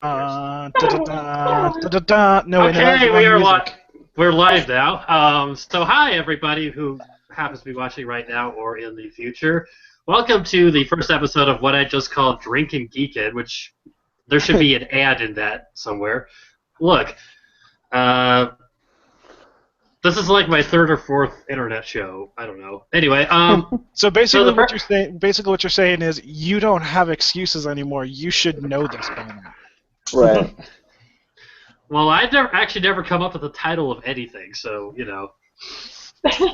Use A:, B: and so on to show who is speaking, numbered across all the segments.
A: No, wait, no, that's
B: Okay,
A: the wrong music.
B: we're live now. So hi everybody who happens to be watching right now or in the future. Welcome to the first episode of what I just called Drinkin, Geekin, which there should be an ad in that somewhere. Look, uh, this is like my third or fourth internet show. I don't know. Anyway,
A: So
B: so
A: basically,
B: the
A: what you're saying is you don't have excuses anymore. You should know this by now.
C: Right.
B: well, I've never come up with the title of anything, so it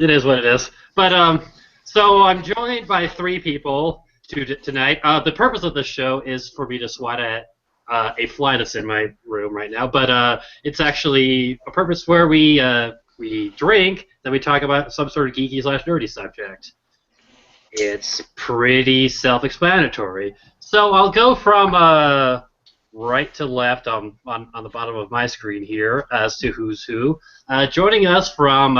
B: is what it is. But so I'm joined by three people tonight. The purpose of this show is for me to swat at a fly that's in my room right now, but it's actually a purpose where we drink, then we talk about some sort of geeky/nerdy subject. It's pretty self-explanatory. So I'll go from right to left on the bottom of my screen here as to who's who. Joining us from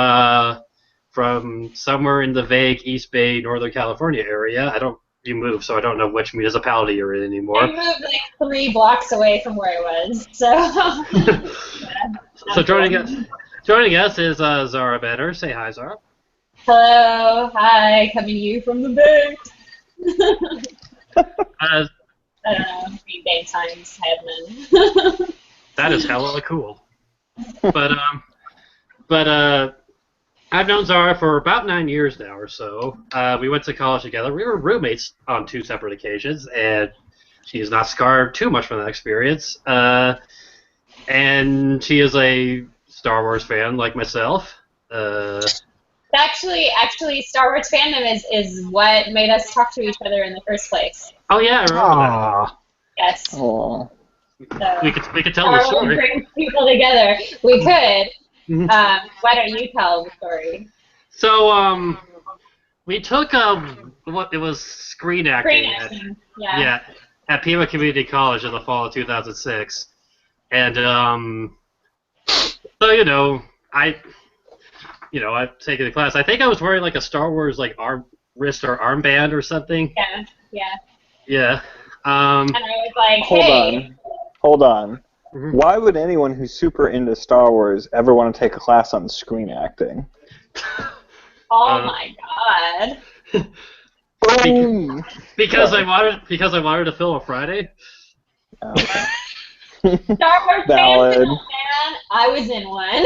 B: somewhere in the vague East Bay, Northern California area. You moved, so I don't know which municipality you're in anymore.
D: I moved like 3 blocks away from where I was, so.
B: So joining us is Zara Benner. Say hi, Zara.
D: Hello, hi, coming to you from the Bay.
B: Uh,
D: I don't know, Green Bay times happening.
B: that is hella cool. But I've known Zara for about 9 years now or so. We went to college together. We were roommates on 2 separate occasions, and she's not scarred too much from that experience. And she is a Star Wars fan like myself.
D: Actually, Star Wars fandom is what made us talk to each other in the first place.
B: Oh yeah, I remember that.
D: Yes.
C: Aww.
D: So,
B: We could tell the story.
D: bring people together. We could. Why don't you tell the story?
B: So we took what it was screen acting.
D: Screen acting. Yeah.
B: At Pima Community College in the fall of 2006, and so I've taken the class. I think I was wearing like a Star Wars like wrist or armband or something.
D: Yeah.
B: Yeah.
D: And I was like, hey.
C: Hold on.
B: Mhm.
C: Why would anyone who's super into Star Wars ever want to take a class on screen acting?
D: Oh my God.
C: Boom!
B: Because I wanted to film a Friday.
C: Okay.
D: Star Wars
C: Valid.
D: fans, man. I was in one.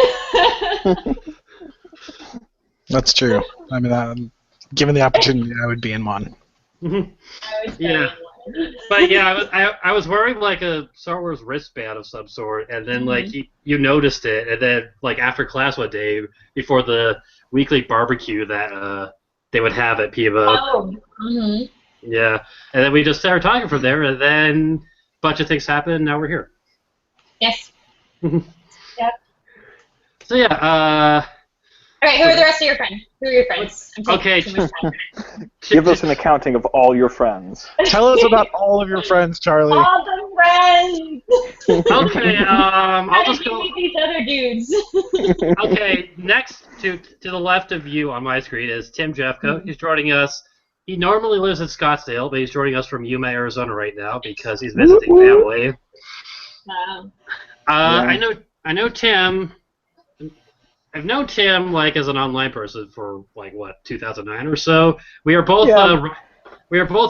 A: That's true. I mean, given the opportunity, I would be in one.
B: Mhm.
D: I was
B: Yeah.
D: in one.
B: But yeah, I was wearing like a Star Wars wristband of some sort, and then like you noticed it, and then like after class one day before the weekly barbecue that they would have at Pima.
D: Oh. Mm-hmm.
B: Yeah, and then we just started talking from there, and then a bunch of things happened, and now we're here.
D: Yes.
B: Mhm.
D: Yep.
B: So yeah,
D: All right. Who are the rest of your friends? Who are your friends? I'm taking
B: Okay.
D: too much time.
C: Give us an accounting of all your friends.
A: Tell us about all of your friends, Charlie.
D: All the friends.
B: Okay, I'll just
D: How
B: go.
D: did you meet these other dudes?
B: Okay, next to the left of you on my screen is Tim Jeffco. He's joining us. He normally lives in Scottsdale, but he's joining us from Yuma, Arizona right now because he's visiting family.
D: Wow.
B: I know Tim. I've known Tim like as an online person for like what 2009 or so. We are both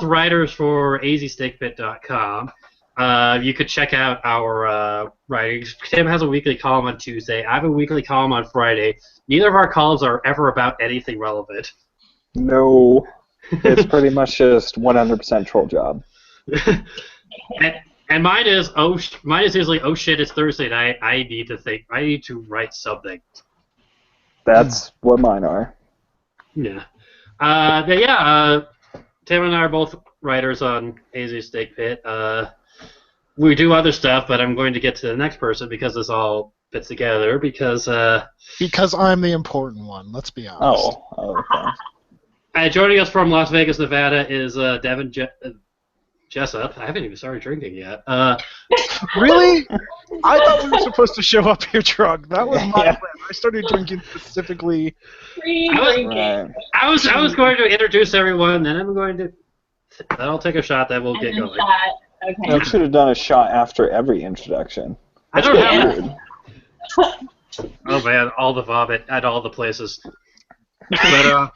B: writers for azstickpit.com. You could check out our writings. Tim has a weekly column on Tuesday. I have a weekly column on Friday. Neither of our columns are ever about anything relevant.
C: No. It's pretty much just 100% troll job.
B: and mine is usually oh shit, it's Thursday night. I need to write something.
C: That's what mine are.
B: Yeah. Tim and I are both writers on AZ Steak Pit. We do other stuff, but I'm going to get to the next person because this all fits together. Because
A: I'm the important one. Let's be honest.
C: Oh, okay.
B: Joining us from Las Vegas, Nevada is Devin Jessup. I haven't even started drinking yet.
A: Really? I thought we were supposed to show up here drunk. That was my plan. I started drinking specifically.
C: Right.
B: I was going to introduce everyone, then I'm going to. Then I'll take a shot. Then we'll get going.
D: Okay.
C: You should have done a shot after every introduction.
B: I don't
C: That's
B: have.
C: weird.
B: Oh man, all the vomit at all the places. But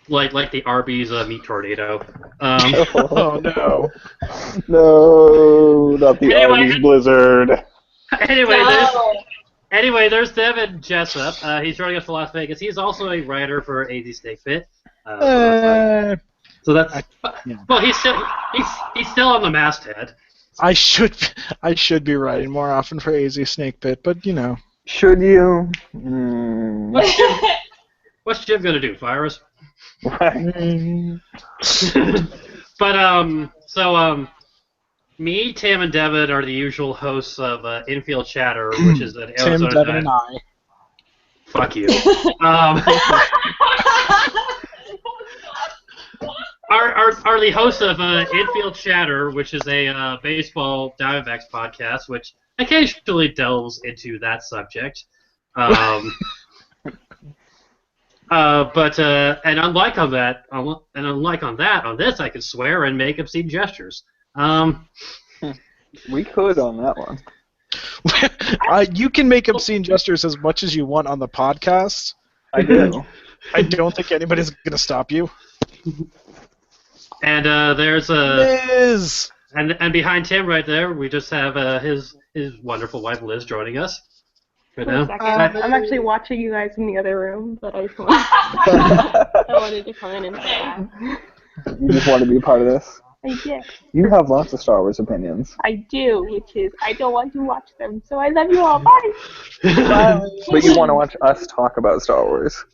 B: like the Arby's meat tornado.
A: Oh no.
C: No, not the
B: Anyway.
C: Arby's Blizzard.
B: Anyway, there's Devin Jessup. He's joining us from Las Vegas. He's also a writer for AZ Snake Pit. So that's
A: yeah.
B: well, he's still on the masthead.
A: I should be writing more often for AZ Snake Pit, but you know.
C: Should you?
B: What's Jim gonna do? Fire us?
C: Right.
B: But me, Tim, and Devin are the usual hosts of Infield Chatter, which is an
A: Tim,
B: Arizona
A: Devin, and I.
B: Fuck you. Are the hosts of Infield Chatter, which is a baseball Diamondbacks podcast, which occasionally delves into that subject. But unlike on that, on this, I can swear and make obscene gestures.
C: We could on that one.
A: You can make obscene gestures as much as you want on the podcast.
C: I do.
A: I don't think anybody's going to stop you.
B: And there's
A: Liz!
B: and behind Tim right there, we just have his wonderful wife Liz joining us. Right now.
E: I'm actually watching you guys in the other room, but I just I wanted to come in and say that.
C: You just want to be a part of this?
E: I did.
C: You have lots of Star Wars opinions.
E: I do, which is I don't want to watch them, so I love you all. Bye!
C: But you want to watch us talk about Star Wars.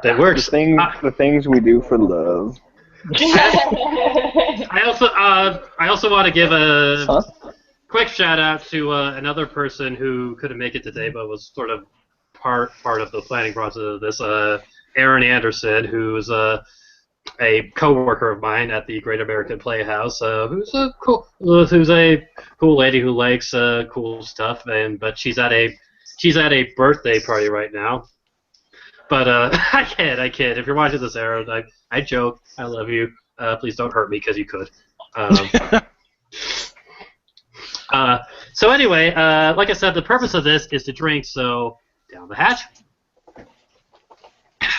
B: That works.
C: The things we do for love.
B: I also want to give a quick shout out to another person who couldn't make it today, but was sort of part of the planning process of this. Aaron Anderson, who's a co-worker of mine at the Great American Playhouse, who's a cool lady who likes cool stuff, but she's at a birthday party right now. But I kid. If you're watching this, Aaron, I joke. I love you. Please don't hurt me because you could. So anyway, like I said, the purpose of this is to drink. So down the hatch.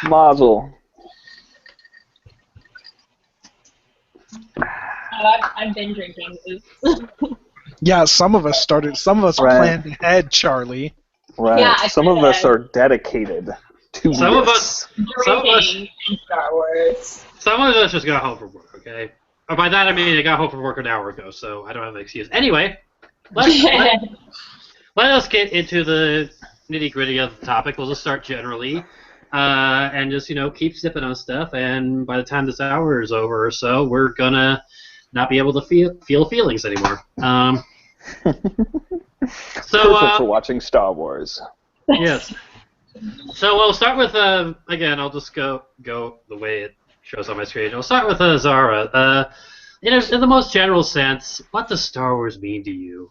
C: Mazel.
D: I've been drinking.
A: Yeah, some of us planned ahead, Charlie.
C: Right.
D: Yeah,
C: some of us are dedicated to
B: Some of
C: this.
D: Drinking in Star Wars.
B: Some of us just got home from work, okay? Or by that I mean I got home from work an hour ago, so I don't have an excuse. Anyway, let us get into the nitty-gritty of the topic. We'll just start generally, and just, keep sipping on stuff, and by the time this hour is over or so, we're gonna not be able to feel feelings anymore.
C: Perfect for watching Star Wars.
B: Yes. So we'll start with, again, I'll just go the way it shows on my screen. I'll start with Zara. In the most general sense, what does Star Wars mean to you?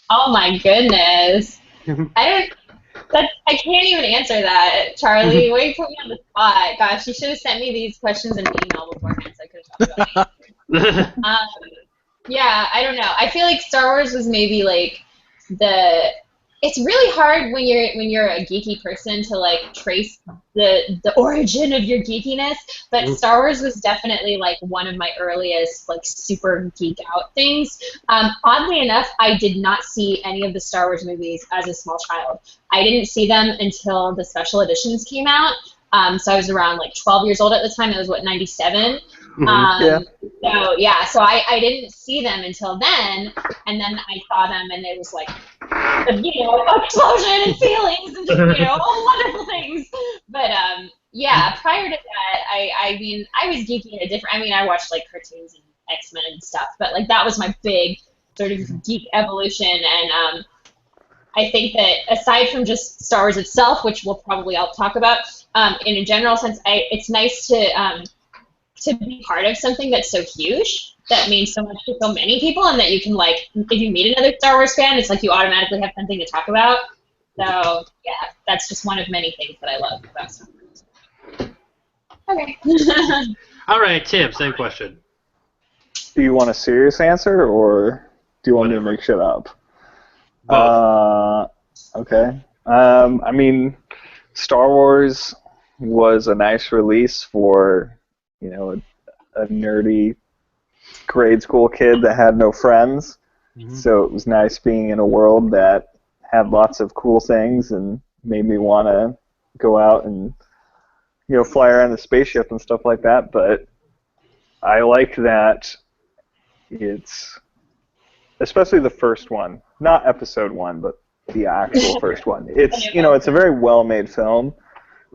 D: Oh my goodness. I can't even answer that, Charlie. Why you put me on the spot? Gosh, you should have sent me these questions in an email beforehand so I could have talked about it. Yeah, I don't know. I feel like Star Wars was maybe like it's really hard when you're a geeky person to like trace the origin of your geekiness, but Star Wars was definitely like one of my earliest like super geek out things. Oddly enough, I did not see any of the Star Wars movies as a small child. I didn't see them until the special editions came out. So I was around like 12 years old at the time. It was 97.
C: Yeah.
D: So I didn't see them until then, and then I saw them, and it was like, explosion and feelings and all wonderful things. But prior to that, I mean, I was geeky in a different. I mean, I watched like cartoons and X-Men and stuff, but like that was my big sort of geek evolution, and I think that aside from just Star Wars itself, which we'll probably all talk about, in a general sense, it's nice to be part of something that's so huge, that means so much to so many people, and that you can, like, if you meet another Star Wars fan, it's like you automatically have something to talk about. So, yeah, that's just one of many things that I love about Star Wars. Okay.
B: All right, Tim, same question.
C: Do you want a serious answer, or do you want me to make shit up?
B: Both.
C: Okay. I mean, Star Wars was a nice release for, a nerdy grade school kid that had no friends.
B: Mhm.
C: So it was nice being in a world that had lots of cool things and made me want to go out and, fly around the spaceship and stuff like that. But I like that it's, especially the first one, not episode 1, but the actual first one. It's, it's a very well-made film.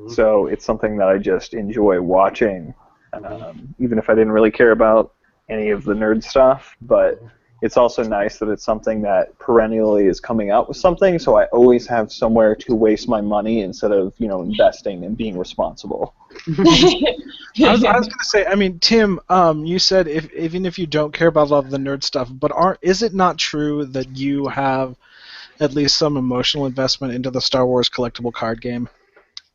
C: So it's something that I just enjoy watching, even if I didn't really care about any of the nerd stuff. But it's also nice that it's something that perennially is coming out with something, so I always have somewhere to waste my money instead of, investing and being responsible.
A: I was going to say, I mean, Tim, you said even if you don't care about a lot of the nerd stuff, but is it not true that you have at least some emotional investment into the Star Wars collectible card game?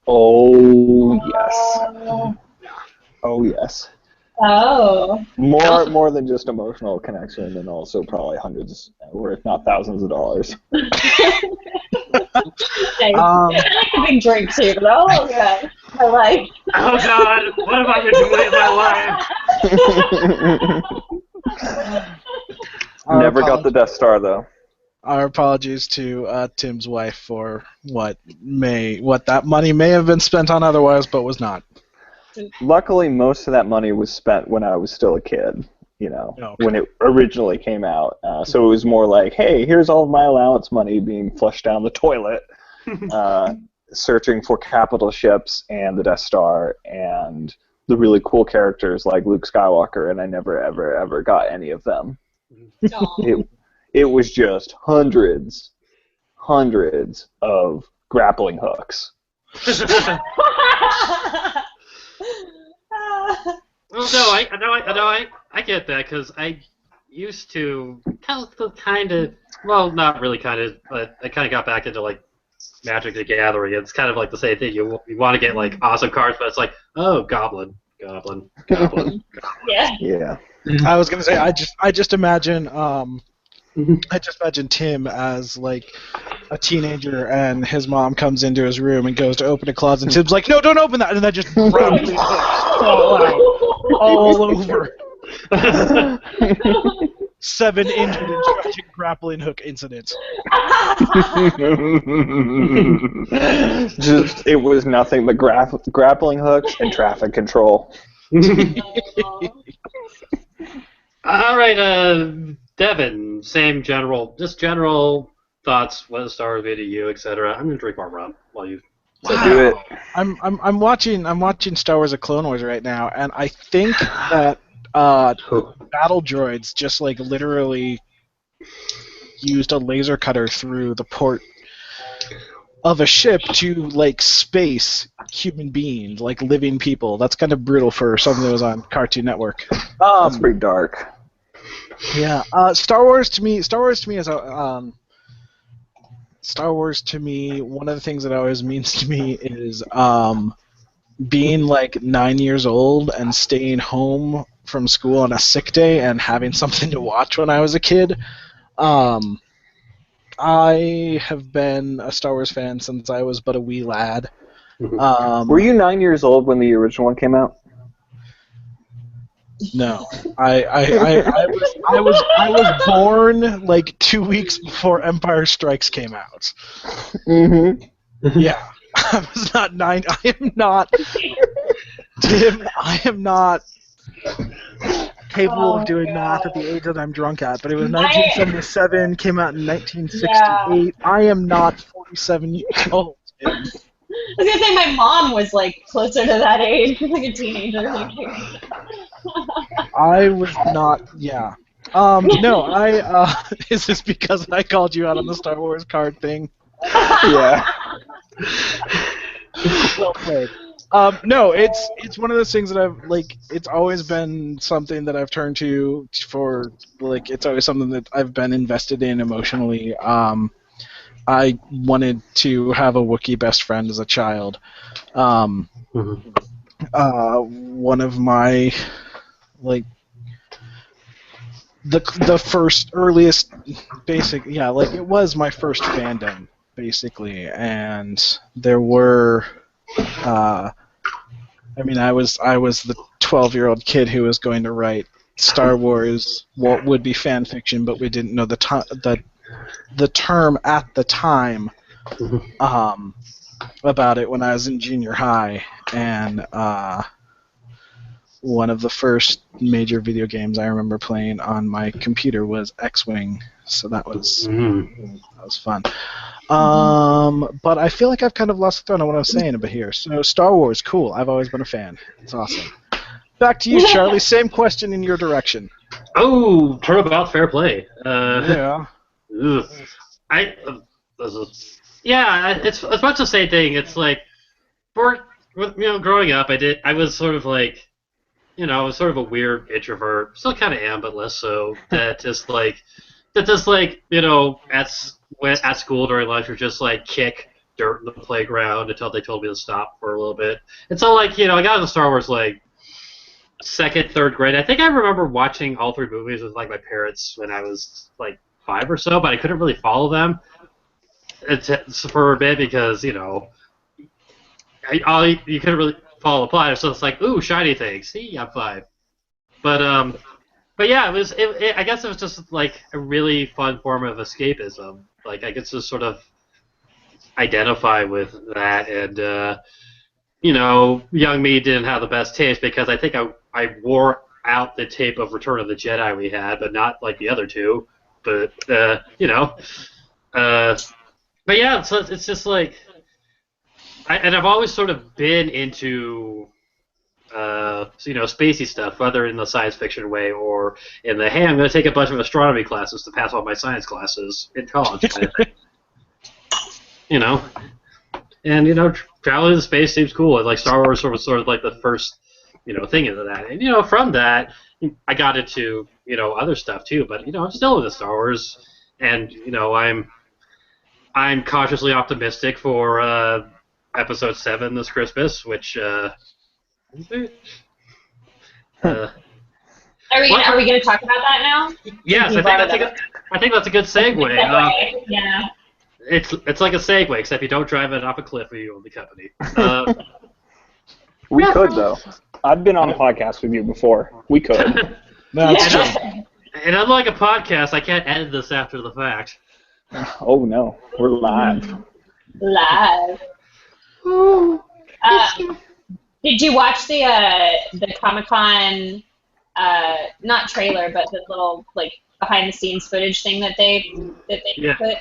C: Oh, yes. Oh, yes.
D: Oh.
C: More than just emotional connection, and also probably hundreds, or if not thousands of dollars.
D: I like a big drink too, but oh god, my life.
B: Oh God, what have I been doing with my life?
C: Never got the Death Star, though.
A: Our apologies to Tim's wife for what that money may have been spent on otherwise, but was not.
C: Luckily, most of that money was spent when I was still a kid, when it originally came out. So it was more like, hey, here's all of my allowance money being flushed down the toilet, searching for capital ships and the Death Star and the really cool characters like Luke Skywalker, and I never, ever, ever got any of them. It was just hundreds of grappling hooks.
B: Well, no, I get that because I used to kind of, well, not really kind of, but I kind of got back into like Magic the Gathering. It's kind of like the same thing. You want to get like awesome cards, but it's like, oh, goblin.
D: Yeah.
A: I was gonna say, I just imagine Tim as like a teenager, and his mom comes into his room and goes to open a closet, and Tim's like, "No, don't open that!" And then just grappling hooks fall out all over. 7 injured and tragic grappling hook incidents.
C: Just it was nothing but grappling hooks and traffic control.
B: All right, Devin, same general thoughts. What a Star Wars to you, etc. I'm gonna drink more rum while you.
C: So do it.
A: I'm watching Star Wars: A Clone Wars right now, and I think that battle droids just like literally used a laser cutter through the port of a ship to like space human beings, like living people. That's kind of brutal for something that was on Cartoon Network.
C: That's pretty dark.
A: Yeah, Star Wars to me is a Star Wars to me. One of the things that always means to me is being like 9 years old and staying home from school on a sick day and having something to watch when I was a kid. I have been a Star Wars fan since I was but a wee lad.
C: Were you 9 years old when the original one came out?
A: No, I was born like 2 weeks before Empire Strikes came out.
C: Mm-hmm.
A: Yeah, I was not 9. I am not. Tim, I am not capable of doing math at the age that I'm drunk at. But it was 1977, came out in 1968. Yeah. I am not 47 years old. Tim.
D: I was gonna say my mom was like closer to that age, like a teenager.
A: I was not. Yeah. No. Is this because I called you out on the Star Wars card thing?
C: Yeah.
A: Well played. No, it's one of those things that I've like. It's always been something that I've turned to for like. It's always something that I've been invested in emotionally. I wanted to have a Wookiee best friend as a child. One of my like the first earliest basic, yeah, like it was my first fandom basically, and there were I mean, I was the 12-year-old kid who was going to write Star Wars, what would be fan fiction, but we didn't know the term at the time about it when I was in junior high, and one of the first major video games I remember playing on my computer was X-Wing, so that was fun. But I feel like I've kind of lost the thread on what I was saying about here. So Star Wars, cool. I've always been a fan. It's awesome. Back to you, Charlie. Same question in your direction.
B: Oh, turnabout fair play.
A: Yeah.
B: It's much the same thing. It's like, growing up, I was sort of like, I was sort of a weird introvert. Still kind of am, but less so. At school during lunch, would just like kick dirt in the playground until they told me to stop for a little bit. And so like, I got into Star Wars like second, third grade. I think I remember watching all three movies with like my parents when I was like 5 or so, but I couldn't really follow them for a bit because you couldn't really follow the plot. So it's like, ooh, shiny things. See, I'm 5. But yeah, I guess it was just like a really fun form of escapism. Like I could just sort of identify with that, and young me didn't have the best taste because I think I wore out the tape of Return of the Jedi we had, but not like the other two. But but yeah, so it's just like, I've always sort of been into spacey stuff, whether in the science fiction way or in the, hey, I'm going to take a bunch of astronomy classes to pass all my science classes in college. And traveling to space seems cool. And like Star Wars was sort of like the first thing into that. And from that I got into other stuff too. But I'm still into Star Wars, and I'm cautiously optimistic for Episode 7 this Christmas, which. Are
D: we gonna talk about that now?
B: Yes, I think that's a good segue.
D: Yeah.
B: It's like a segue, except you don't drive it off a cliff or you own the company.
C: We could though. I've been on a podcast with you before. We could.
A: No, that's true.
B: And unlike a podcast, I can't edit this after the fact.
C: Oh no, we're live.
D: Live. Did you watch the Comic-Con, not trailer, but the little like behind the scenes footage thing that they put together?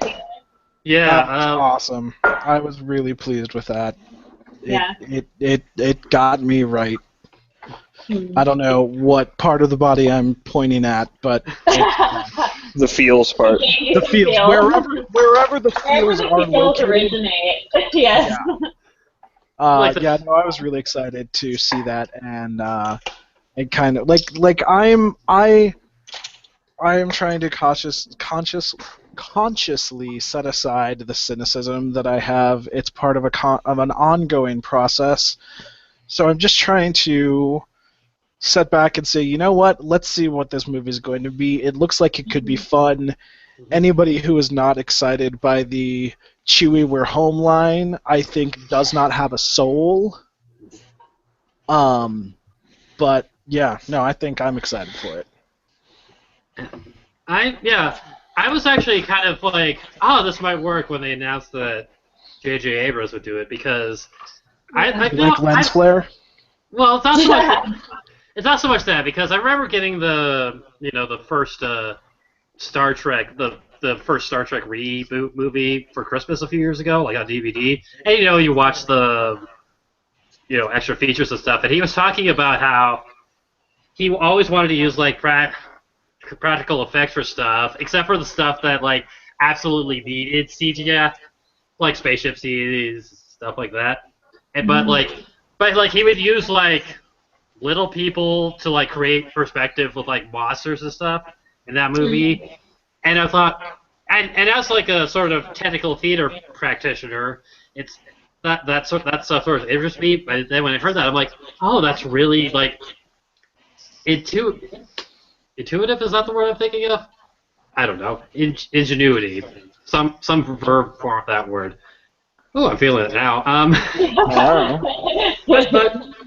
B: Yeah,
A: that's awesome. I was really pleased with that. It got me right. I don't know what part of the body I'm pointing at, but
C: the feels part.
A: The feels, wherever the feels are located.
D: Originate. Yes.
A: Yeah. I was really excited to see that, and kind of I am trying to consciously set aside the cynicism that I have. It's part of an ongoing process, so I'm just trying to set back and say, you know what? Let's see what this movie is going to be. It looks like it could be fun. Anybody who is not excited by the Chewie We're Home line, I think, does not have a soul. But yeah, no, I think I'm excited for it.
B: I was actually kind of like, oh, this might work when they announced that J.J. Abrams would do it, because
A: lens flare.
B: Well, it's not so much that, because I remember getting the first Star Trek, the first Star Trek reboot movie for Christmas a few years ago, like on DVD, and you watch the extra features and stuff, and he was talking about how he always wanted to use like practical effects for stuff, except for the stuff that like absolutely needed CGI, like spaceship scenes, stuff like that. And but he would use like little people to like create perspective with like monsters and stuff in that movie. And I thought, and as like a sort of technical theater practitioner, it's that stuff sort of interests me. But then when I heard that, I'm like, oh, that's really like intuitive, is that the word I'm thinking of? I don't know. Ingenuity. Some verb form of that word. Oh, I'm feeling it now.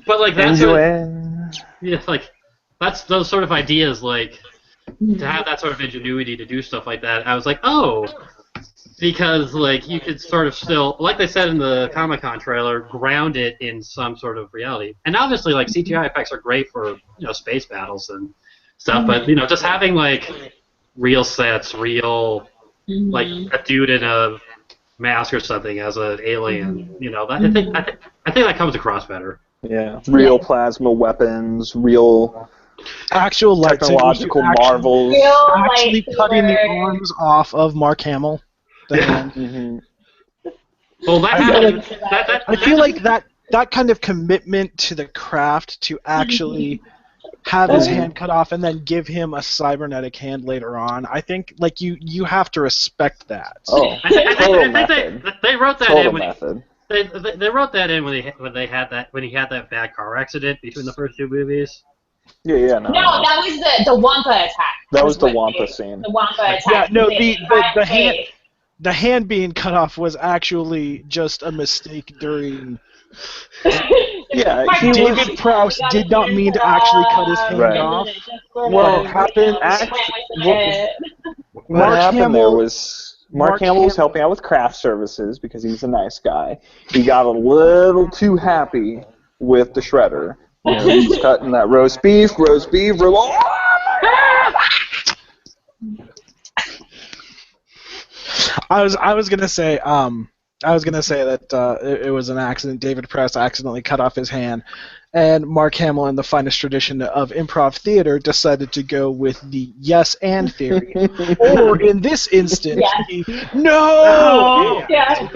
B: But like that's yeah, like that's those sort of ideas, like to have that sort of ingenuity to do stuff like that. I was like, oh, because like you could sort of still, like they said in the Comic-Con trailer, ground it in some sort of reality. And obviously, like CGI effects are great for space battles and stuff, but just having like real sets, real like a dude in a mask or something as an alien, I think that comes across better.
C: Yeah, real plasma weapons, real
A: actual
C: technological marvels.
A: Actually cutting the arms off of Mark Hamill. The hand.
C: Mm-hmm.
B: Well,
A: I feel like that kind of commitment to the craft to actually have his hand cut off and then give him a cybernetic hand later on. I think like you have to respect that.
C: Oh,
B: I think they wrote that
C: total
B: in
C: method.
B: They wrote that in when he had that bad car accident between the first two movies.
C: Yeah,
D: no. No, that was the Wampa attack.
C: That was the Wampa scene.
D: The Wampa attack.
A: Yeah, no, the hand being cut off was actually just a mistake during.
C: Yeah,
A: David Prowse did not mean to actually cut his hand off.
C: Well, what happened there was Mark Hamill was helping out with craft services because he's a nice guy. He got a little too happy with the shredder. He's cutting that roast beef.
A: I was gonna say that it was an accident. David Prowse accidentally cut off his hand, and Mark Hamill, in the finest tradition of improv theater, decided to go with the yes and theory, or in this instance, no.
D: Yes.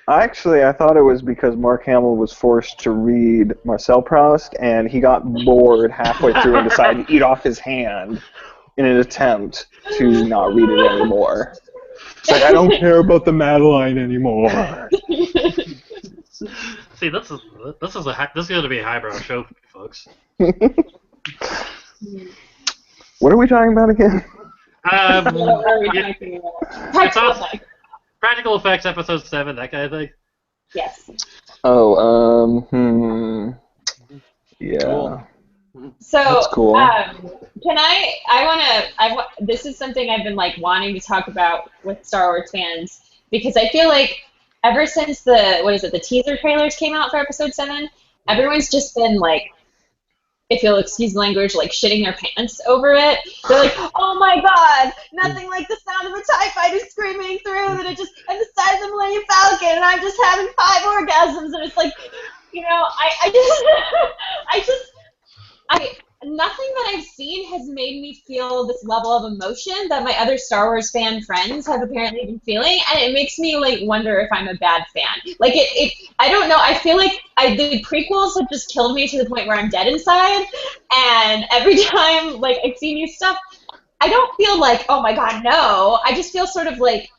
C: Actually, I thought it was because Mark Hamill was forced to read Marcel Proust, and he got bored halfway through and decided to eat off his hand in an attempt to not read it anymore. It's like, I don't care about the Madeline anymore.
B: See, this is going to be a highbrow show, folks.
C: What are we talking about again?
B: Practical Effects, Episode 7, that kind of thing.
D: Yes.
C: Oh, yeah.
A: Cool.
D: So,
C: that's cool.
D: this is something I've been like wanting to talk about with Star Wars fans because I feel like ever since the teaser trailers came out for Episode 7, everyone's just been like, if you'll excuse the language, like shitting their pants over it. They're like, oh my god, nothing like the sound of a TIE fighter screaming through and the size of the Millennium Falcon, and I'm just having 5 orgasms, and it's like, nothing that I've seen has made me feel this level of emotion that my other Star Wars fan friends have apparently been feeling, and it makes me like wonder if I'm a bad fan. Like I don't know. I feel like the prequels have just killed me to the point where I'm dead inside, and every time like I see new stuff, I don't feel like, oh my god, no. I just feel sort of like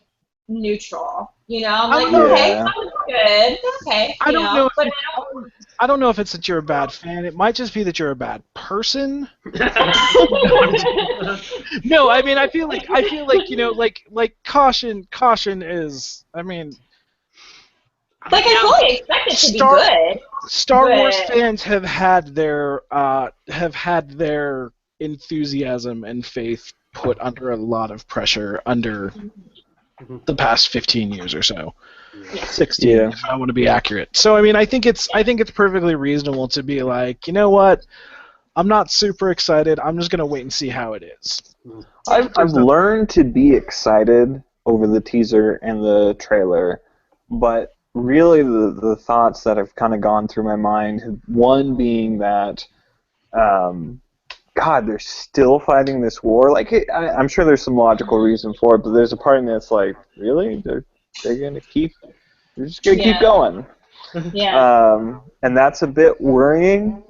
D: neutral. I'm like, okay, that was good. Okay,
A: I don't know if it's that you're a bad fan. It might just be that you're a bad person. No, I mean I feel like like caution is. I mean,
D: like I fully expect it to be good.
A: Star Wars fans have had their enthusiasm and faith put under a lot of pressure under the past 15 years or so. 16, if I want to be accurate. So I mean, I think it's perfectly reasonable to be like, you know what, I'm not super excited. I'm just gonna wait and see how it is.
C: I've learned to be excited over the teaser and the trailer, but really the thoughts that have kind of gone through my mind, one being that, God, they're still fighting this war. Like, I'm sure there's some logical reason for it, but there's a part of me that's like, really? They're gonna keep? They're just gonna keep going?
D: Yeah.
C: And that's a bit worrying.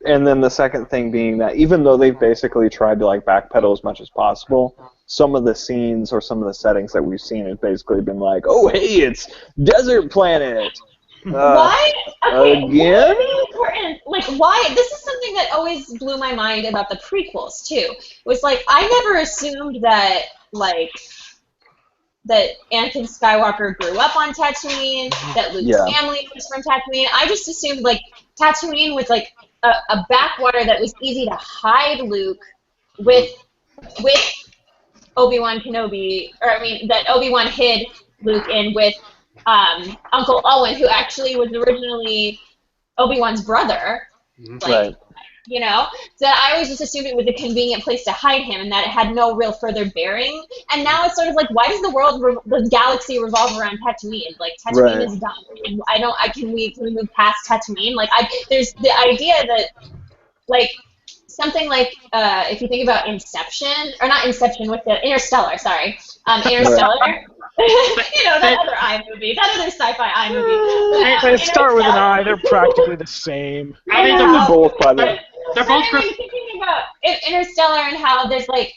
C: And then the second thing being that even though they've basically tried to like backpedal as much as possible, some of the scenes or some of the settings that we've seen have basically been like, oh hey, it's desert planet.
D: Why? Okay,
C: Again?
D: what are the importance? Like, why? This is something that always blew my mind about the prequels too. Was like I never assumed that that Anakin Skywalker grew up on Tatooine, that Luke's
C: Yeah.
D: family was from Tatooine. I just assumed like Tatooine was like a backwater that was easy to hide Luke with Obi-Wan Kenobi, or I mean that Obi-Wan hid Luke in with Uncle Owen, who actually was originally Obi-Wan's brother. Like,
C: Right.
D: you know, so I always just assumed it was a convenient place to hide him, and that it had no real further bearing. And now it's sort of like, why does the galaxy revolve around Tatooine? Like Tatooine
C: Right.
D: is done, and can we move past Tatooine? Like there's the idea that like something like if you think about Inception, or not Inception, with the Interstellar, sorry, Interstellar. That other movie, that other sci-fi movie.
A: They start with an I. They're practically the same.
B: I mean,
C: They're both, by the way.
B: they're both.
D: I'm thinking about Interstellar and how there's like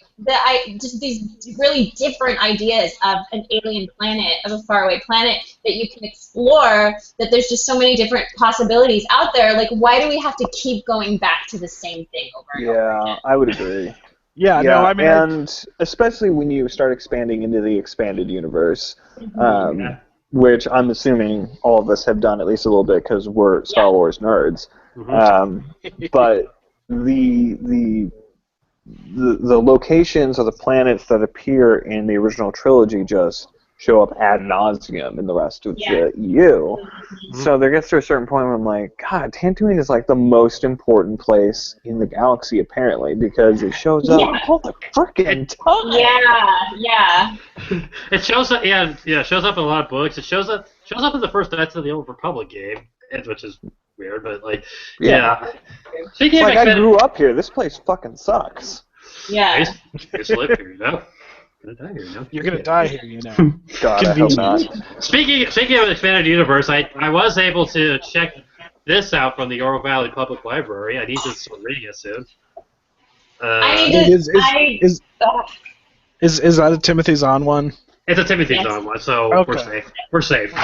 D: just these really different ideas of an alien planet, of a faraway planet that you can explore. That there's just so many different possibilities out there. Like, why do we have to keep going back to the same thing over and over
C: Yeah,
D: again?
C: I would agree.
A: Yeah, no, I mean,
C: and especially when you start expanding into the expanded universe, which I'm assuming all of us have done at least a little bit because we're Star Wars nerds. But the locations or the planets that appear in the original trilogy just show up ad nauseum in the rest of the EU. So there gets to a certain point where I'm like, God, Tatooine is like the most important place in the galaxy apparently, because it shows up all the frickin' time.
D: Yeah.
B: It shows up, it shows up in a lot of books. It shows up in the first Knights of the Old Republic game, which is weird, but like, Speaking of
C: I grew up here. This place fucking sucks.
D: Yeah.
B: I used to live here, you know.
A: You're gonna die here, you know.
C: God, I hope not.
B: Speaking of the expanded universe, I was able to check this out from the Oro Valley Public Library. I need to start reading it soon.
A: Is that a Timothy Zahn one?
B: It's a Timothy Zahn one, so we're safe.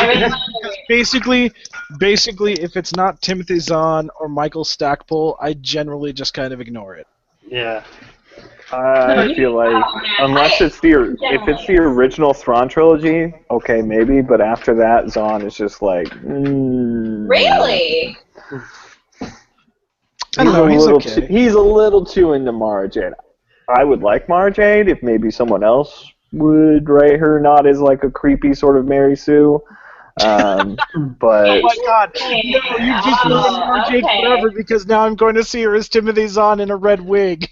A: Basically, if it's not Timothy Zahn or Michael Stackpole, I generally just kind of ignore it.
B: Yeah.
C: I feel like unless it's the original Thrawn trilogy, okay, maybe. But after that, Zahn is just like.
D: Really?
A: I don't know.
C: He's a little too into Mara Jade. I would like Mara Jade if maybe someone else would write her not as like a creepy sort of Mary Sue. But
A: oh my God! No, you just ruined Mara Jade forever because now I'm going to see her as Timothy Zahn in a red wig.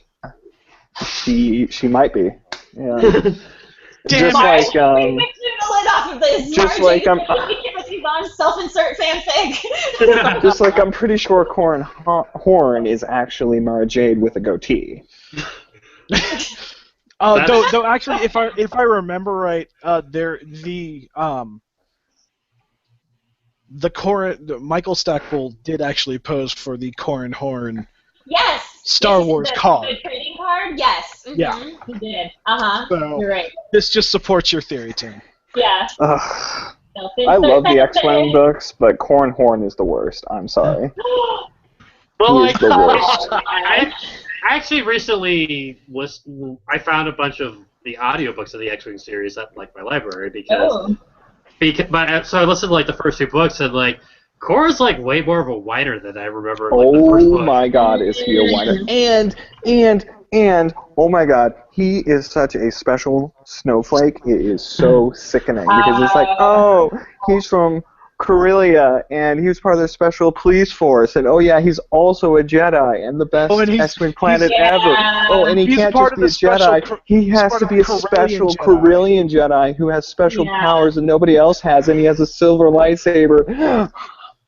C: She might be. Yeah.
A: Damn
C: just like
D: self-insert fanfic.
C: Just like I'm pretty sure Corran Horn is actually Mara Jade with a goatee.
A: Though actually, if I remember right, Michael Stackpole did actually pose for the Corran Horn.
D: Yes.
A: Star Wars card.
D: The trading card? Yes. Mm-hmm.
A: Yeah.
D: He did. So, you're right.
A: This just supports your theory, Tim.
D: Yeah.
C: I love the X-Men books, but Corran Horn is the worst. I'm sorry.
B: Well,
C: he is the worst.
B: I actually recently I found a bunch of the audiobooks of the X-Wing series at like my library because so I listened to like the first two books and like Korra's like way more of a whiner than I remember. Like, the first book.
C: My God, is he a whiner? And oh my God, he is such a special snowflake. It is so sickening because it's like, oh, he's from Corellia and he was part of the special police force, and oh yeah, he's also a Jedi and the best X-Wing planet ever. Oh, and he can't just be a Jedi. He has to be a special Corellian Jedi who has special powers that nobody else has, and he has a silver lightsaber.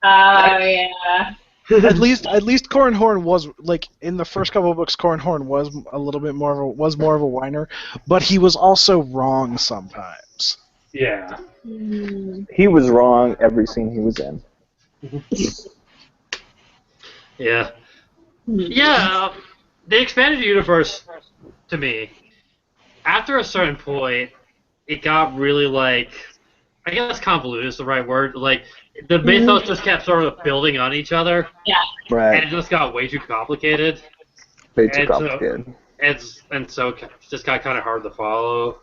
D: Oh yeah.
A: At least Corran Horn was like in the first couple of books. Corran Horn was a little bit more of a whiner, but he was also wrong sometimes.
B: Yeah.
C: He was wrong every scene he was in.
B: Yeah. Yeah. The expanded universe, to me, after a certain point, it got really like I guess convoluted is the right word. Like the mythos just kept sort of building on each other,
D: Yeah.
C: Right.
B: and it just got way too complicated.
C: Way too
B: And
C: complicated.
B: so it just got kind of hard to follow.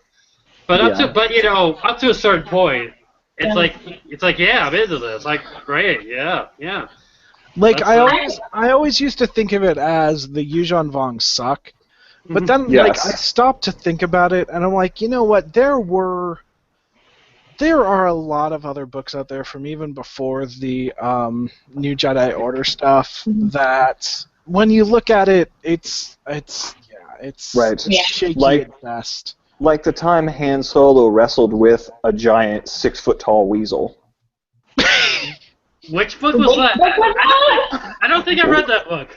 B: But
C: Yeah.
B: up to a certain point, it's like yeah, I'm into this. Like great, yeah.
A: Like
B: That's
A: I always used to think of it as the Yuuzhan Vong suck, but then like I
C: Yes.
A: stopped to think about it, and I'm like, you know what? There are a lot of other books out there from even before the New Jedi Order stuff that when you look at it, it's
C: Right.
D: Yeah.
A: shaky
C: Like-
A: at best.
C: Like the time Han Solo wrestled with a giant 6-foot-tall weasel.
B: Which book was that? I don't think I read that book.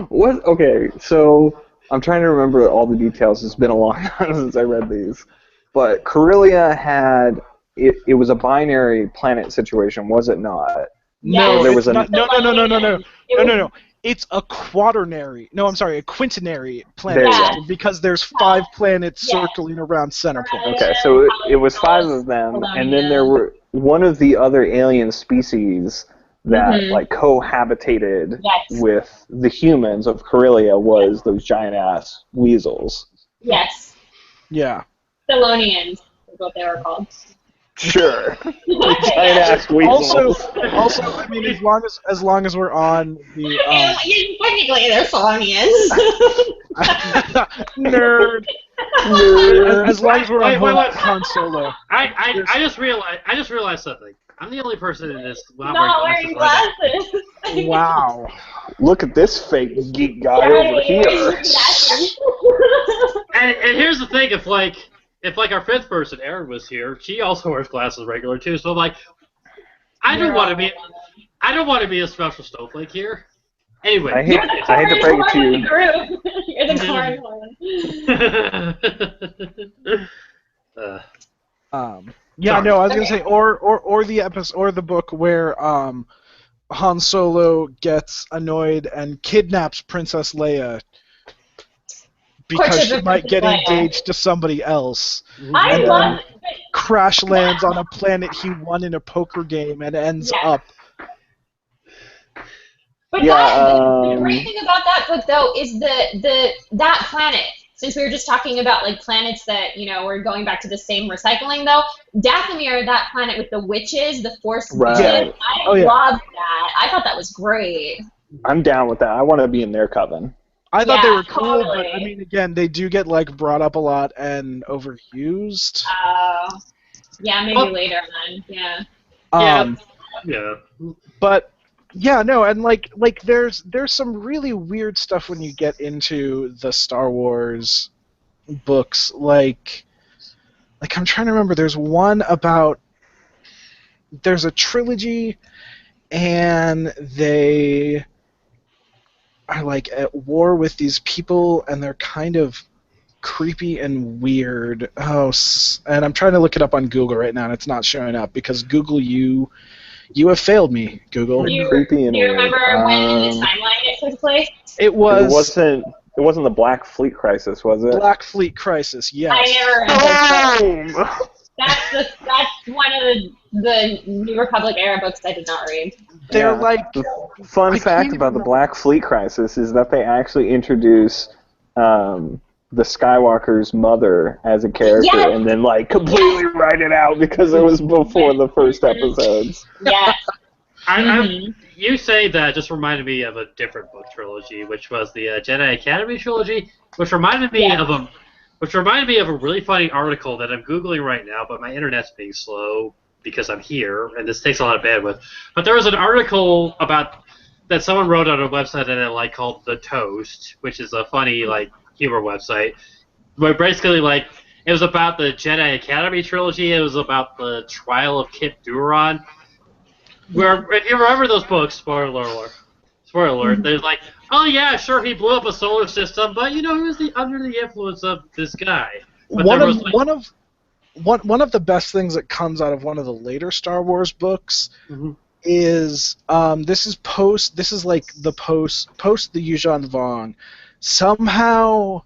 C: What? Okay, so I'm trying to remember all the details. It's been a long time since I read these. But Corellia had it was a binary planet situation, was it not?
A: No,
C: there
A: it's
C: was a-
A: not, no. It's a quaternary. No, I'm sorry, a quintenary planet
C: There you
A: system because there's 5 planets circling around center point.
C: Okay, so it was 5 of them, and then there were one of the other alien species that like cohabitated with the humans of Corellia was those giant ass weasels.
D: Yes.
A: Yeah.
D: Thelonians is what they were called.
C: Sure. Giant ass weasels.
A: Also, I mean, as long as we're on the
D: Technically, they're Thelonians.
A: nerd. As long as we're on
B: Wait.
A: Han Solo.
B: I just realized something. I'm the only person in this
D: Not wearing glasses.
A: Wow.
C: Look at this fake geek guy over here.
B: And here's the thing: if our 5th person, Erin, was here, she also wears glasses regular too. So I'm like, I don't want to be a special snowflake here. Anyway,
C: I hate to break it to you.
D: You're the corn one.
A: Yeah, no, I was gonna say, or the episode, or the book where Han Solo gets annoyed and kidnaps Princess Leia because she might get engaged to somebody else,
D: I
A: and
D: love
A: then crash lands on a planet he won in a poker game and ends up.
D: But
C: Yeah,
D: the great thing about that book, though, is that planet. Since we were just talking about like planets that we're going back to the same recycling, though, Dathomir, that planet with the witches, the Force witches, I loved that. I thought that was great.
C: I'm down with that. I want to be in their coven.
A: I thought they were cool,
D: totally.
A: but I mean, again, they do get like brought up a lot and overused.
D: Yeah, maybe later on. Yeah.
B: yeah.
A: But yeah, no, and like there's some really weird stuff when you get into the Star Wars books. Like I'm trying to remember. There's one about there's a trilogy, and they are like at war with these people, and they're kind of creepy and weird. And I'm trying to look it up on Google right now, and it's not showing up because Google, you have failed me, Google.
C: Creepy and
D: do you
C: weird.
D: remember when in the timeline it took place?
A: It
C: wasn't the Black Fleet Crisis, was it?
A: Black Fleet Crisis. Yes.
D: I never read those books. That's one of the New Republic era books I did not read.
A: They're
C: Yeah.
A: like
C: The fun fact about the Black Fleet Crisis is that they actually introduce the Skywalker's mother as a character, and then like completely write it out because it was before the first episodes.
D: Yeah.
B: You say that just reminded me of a different book trilogy, which was the Jedi Academy trilogy, which reminded me of a really funny article that I'm Googling right now, but my internet's being slow because I'm here, and this takes a lot of bandwidth. But there was an article that someone wrote on a website that I like called The Toast, which is a funny humor website, where basically it was about the Jedi Academy trilogy. It was about the trial of Kip Duron. Where, if you remember those books, spoiler alert, there's oh yeah, sure, he blew up a solar system, but he was under the influence of this guy. But
A: one of the best things that comes out of one of the later Star Wars books is this is the post the Yuuzhan Vong. Somehow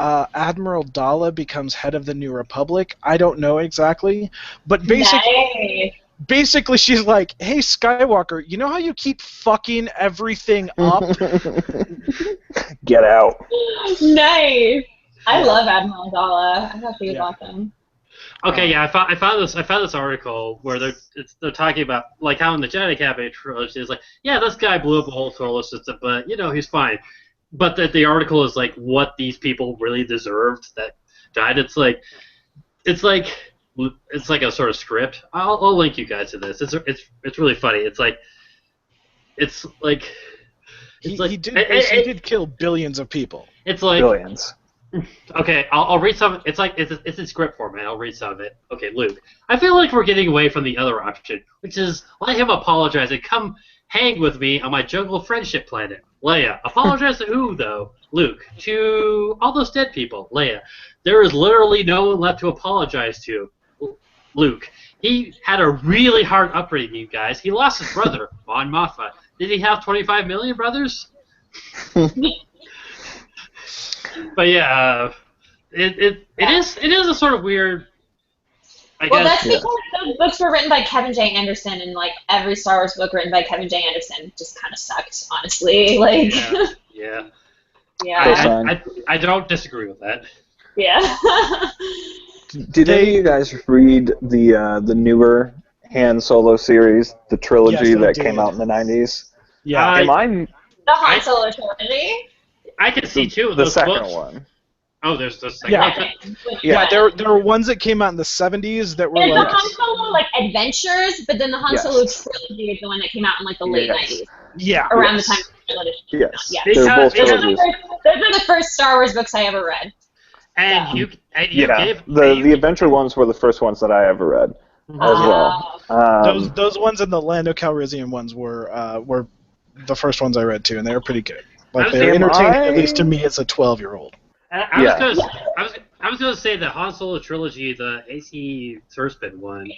A: Admiral Dala becomes head of the New Republic. I don't know exactly, but basically she's like, "Hey Skywalker, you know how you keep fucking everything up?"
C: Get out.
D: Nice. I love Admiral Dala. I thought he was awesome.
B: Okay, yeah, I found this article where they're talking about like how in the Jedi Cabinet trilogy is like, yeah, this guy blew up a whole solar system, but he's fine. But that the article is like what these people really deserved that died. It's like a sort of script. I'll link you guys to this. It's really funny.
A: He did kill billions of people.
B: It's like
C: Billions.
B: Okay, I'll read some. It's in script format. I'll read some of it. Okay, Luke. I feel like we're getting away from the other option, which is let him apologize and come hang with me on my jungle friendship planet. Leia, apologize to who though? Luke, to all those dead people. Leia, there is literally no one left to apologize to. Luke, he had a really hard upbringing, you guys. He lost his brother, Mon Mothma. Did he have 25 million brothers? But yeah, it is a sort of weird. I guess.
D: That's because those books were written by Kevin J. Anderson, and like every Star Wars book written by Kevin J. Anderson just kind of sucked, honestly. Like.
B: Yeah. I don't disagree with that.
D: Yeah.
C: Did any of you guys read the newer Han Solo series, the trilogy that came out in the 90s?
A: Yeah.
D: The Han Solo trilogy?
B: I can see two of
C: the
B: those
C: second
B: books.
C: one.
B: Oh, there's the second one.
A: Yeah, there were ones that came out in the 70s that were
D: There's
A: like...
D: the Han Solo Adventures, but then the Han Solo trilogy is the one that came out in like the late 90s.
A: Yeah.
D: Around the time of the trilogy.
C: Yes.
D: Yeah.
C: They're both
D: Those
C: trilogies.
D: are the first Star Wars books I ever read.
B: And you gave
C: the adventure ones were the first ones that I ever read as well.
A: Those ones and the Lando Calrissian ones were the first ones I read too, and they were pretty good. Like they were entertaining, at least to me as a 12-year-old.
B: I was gonna say the Han Solo trilogy, the A.C. Crispin one.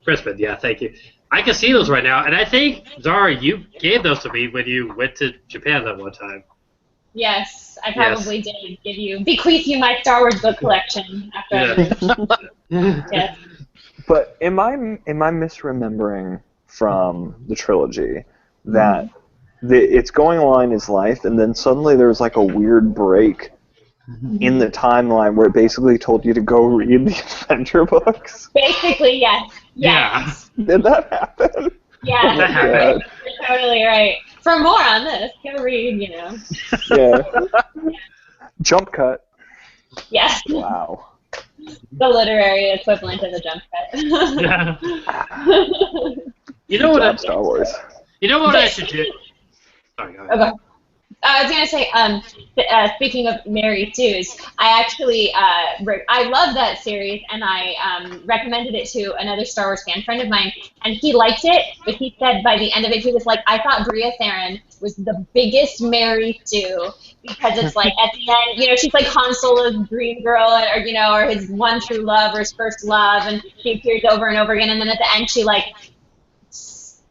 B: Crispin, yeah, thank you. I can see those right now, and I think Zara, you gave those to me when you went to Japan that one time.
D: Yes, I probably did bequeath you my Star Wars book collection after Yes.
C: But am I misremembering from the trilogy that it's going along in his life, and then suddenly there's like a weird break in the timeline where it basically told you to go read the adventure books?
D: Basically, yes.
B: Yeah.
C: Did that happen?
D: Yeah,
B: that happened.
D: You're totally right. For more on this, go read,
C: Yeah. Jump cut.
D: Yes.
C: Wow.
D: The literary equivalent of a jump cut.
B: Yeah. You know what?
C: Star Wars.
B: You know what I should do? Sorry, go ahead.
D: Okay. I was gonna say, speaking of Mary Sue's, I actually I love that series, and I recommended it to another Star Wars fan friend of mine, and he liked it, but he said by the end of it, he was like, I thought Bria Theron was the biggest Mary Sue, because it's like at the end, she's like Han Solo's dream girl, or his one true love, or his first love, and she appears over and over again, and then at the end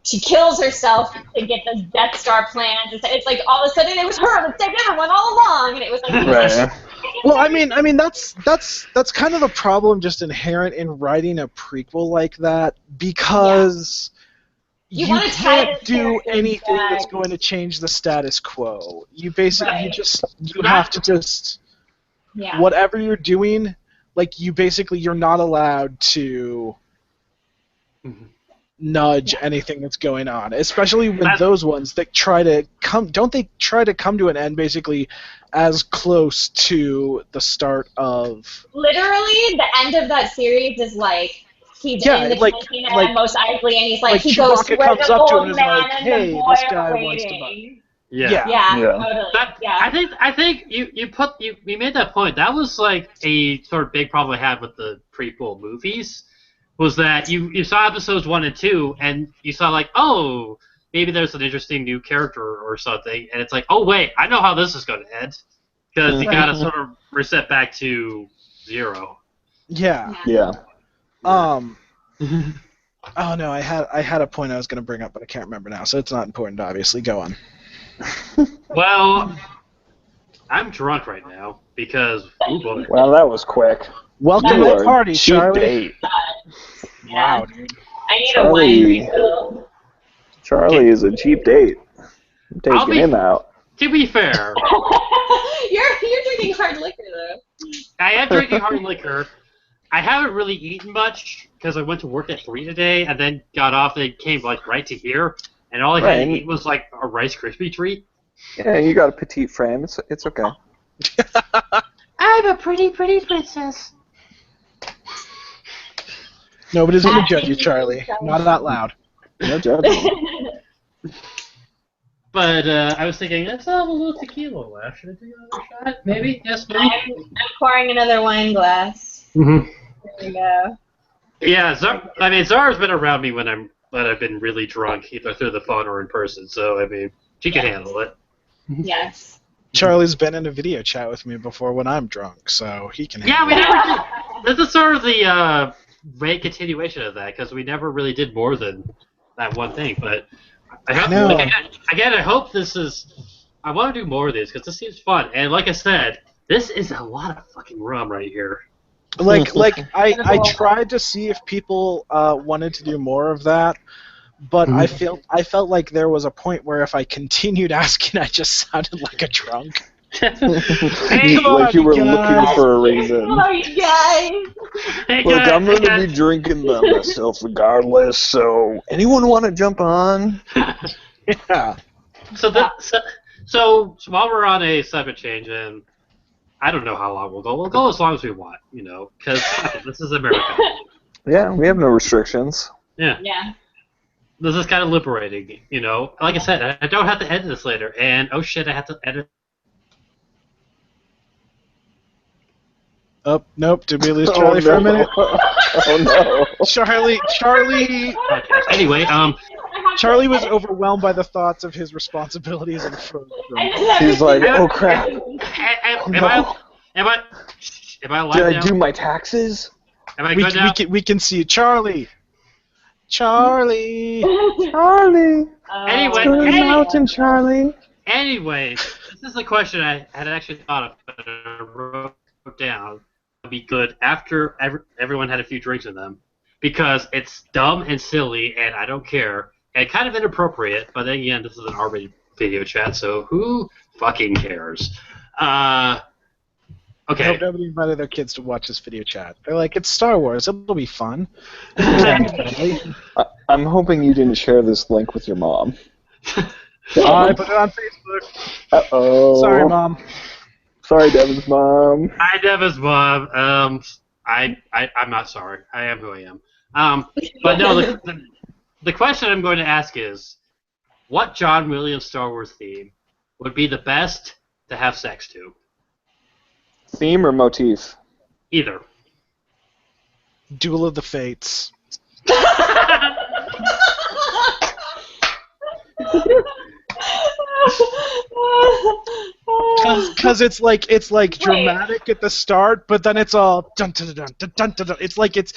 D: she kills herself to get the Death Star plans. It's like all of a sudden it was her that saved everyone all along, and it was like.
C: Right.
A: Well, I mean that's kind of a problem just inherent in writing a prequel like that, because you can't do anything that's going to change the status quo. You basically you have to just whatever you're doing, like you're not allowed to nudge anything that's going on, especially with those ones that try to come to an end basically as close to the start of.
D: Literally, the end of that series is like he's in the cantina at Mos Eisley, and he's like he goes
A: Chewbacca
D: where
A: comes
D: the
A: up to him
D: old
A: and is
D: man
A: like,
D: and
A: "Hey,
D: the boy
A: this guy
D: are
A: wants to
D: waiting."
A: buy.
D: Yeah, totally.
B: I think you made that point. That was like a sort of big problem I had with the prequel movies. Was that you saw episodes 1 and 2, and you saw like, oh, maybe there's an interesting new character or something, and it's like, oh wait, I know how this is going to end, because you got to sort of reset back to 0.
A: Yeah. Oh no, I had a point I was going to bring up, but I can't remember now, so it's not important. Obviously, go on.
B: Well, I'm drunk right now because oh boy.
C: Well, that was quick.
A: Welcome
C: You
A: to
C: are
A: the party,
C: cheap
A: Charlie.
C: date.
A: Wow, dude.
D: I need
C: Charlie.
D: a wine refill.
C: Charlie is a cheap date. I'm
B: I'll
C: taking
B: be-
C: him out.
B: To be fair,
D: You're drinking hard liquor though.
B: I am drinking hard liquor. I haven't really eaten much because I went to work at 3 today and then got off and came like right to here, and all I had
C: Right.
B: to eat was like a Rice Krispie treat.
C: Yeah, you got a petite frame. It's okay.
B: I'm a pretty princess.
A: Nobody's gonna judge you, Charlie. Not that loud.
C: No judgment.
B: But I was thinking, let's have a little tequila left. Should I take another shot? Maybe? Yes, maybe?
D: I'm pouring another wine glass.
B: Mm-hmm.
D: There we go.
B: Yeah, Zara's been around me when I've been really drunk, either through the phone or in person. So I mean, she can handle it.
D: Yes.
A: Charlie's been in a video chat with me before when I'm drunk, so he can
B: Yeah,
A: handle
B: we
A: it.
B: never did. This is sort of the vague continuation of that because we never really did more than that one thing. But I hope,
A: No.
B: again, I hope this is. I want to do more of these because this seems fun. And like I said, this is a lot of fucking rum right here.
A: Like I tried to see if people wanted to do more of that, but I felt like there was a point where if I continued asking, I just sounded like a drunk.
B: Hey,
A: come on,
C: Like you were
A: guys.
C: looking for a reason.
D: Oh, you guys.
B: hey,
C: Look,
B: guys,
C: I'm
B: hey,
C: going to
B: guys.
C: be drinking them myself regardless, so anyone want to jump on?
A: Yeah.
B: So while we're on a subject change, and I don't know how long we'll go. We'll go as long as we want, because this is America.
C: Yeah, we have no restrictions.
B: Yeah.
D: Yeah.
B: This is kind of liberating, Like I said, I don't have to edit this later, and oh shit, I have to edit.
A: Oh, nope. Did we lose Charlie for a minute?
C: Oh no.
A: Charlie
B: podcast. Anyway,
A: Charlie was overwhelmed by the thoughts of his responsibilities and froze.
C: He's like, oh crap.
B: am I live
C: Did I
B: now?
C: do my taxes?
B: Am I good now?
A: We can see Charlie. Charlie.
C: Charlie.
B: Anyway,
C: Go to the
B: hey.
C: mountain, Charlie.
B: Anyway, this is a question I had actually thought of, but I wrote down. Would be good after everyone had a few drinks in them, because it's dumb and silly, and I don't care, and kind of inappropriate. But then again, this is an R-rated video chat, so who fucking cares?
A: I
B: Okay.
A: hope nobody invited their kids to watch this video chat. They're like, it's Star Wars. It'll be fun.
C: I'm hoping you didn't share this link with your mom.
A: I put it on Facebook.
C: Uh-oh.
A: Sorry, Mom.
C: Sorry, Devin's mom.
B: Hi, Deva's mom. I'm not sorry. I am who I am. But no, the question I'm going to ask is, what John Williams Star Wars theme would be the best to have sex to?
C: Theme or motif?
B: Either.
A: Duel of the Fates. Because it's like dramatic at the start, but then it's all dun dun dun dun dun dun. Dun. It's like it's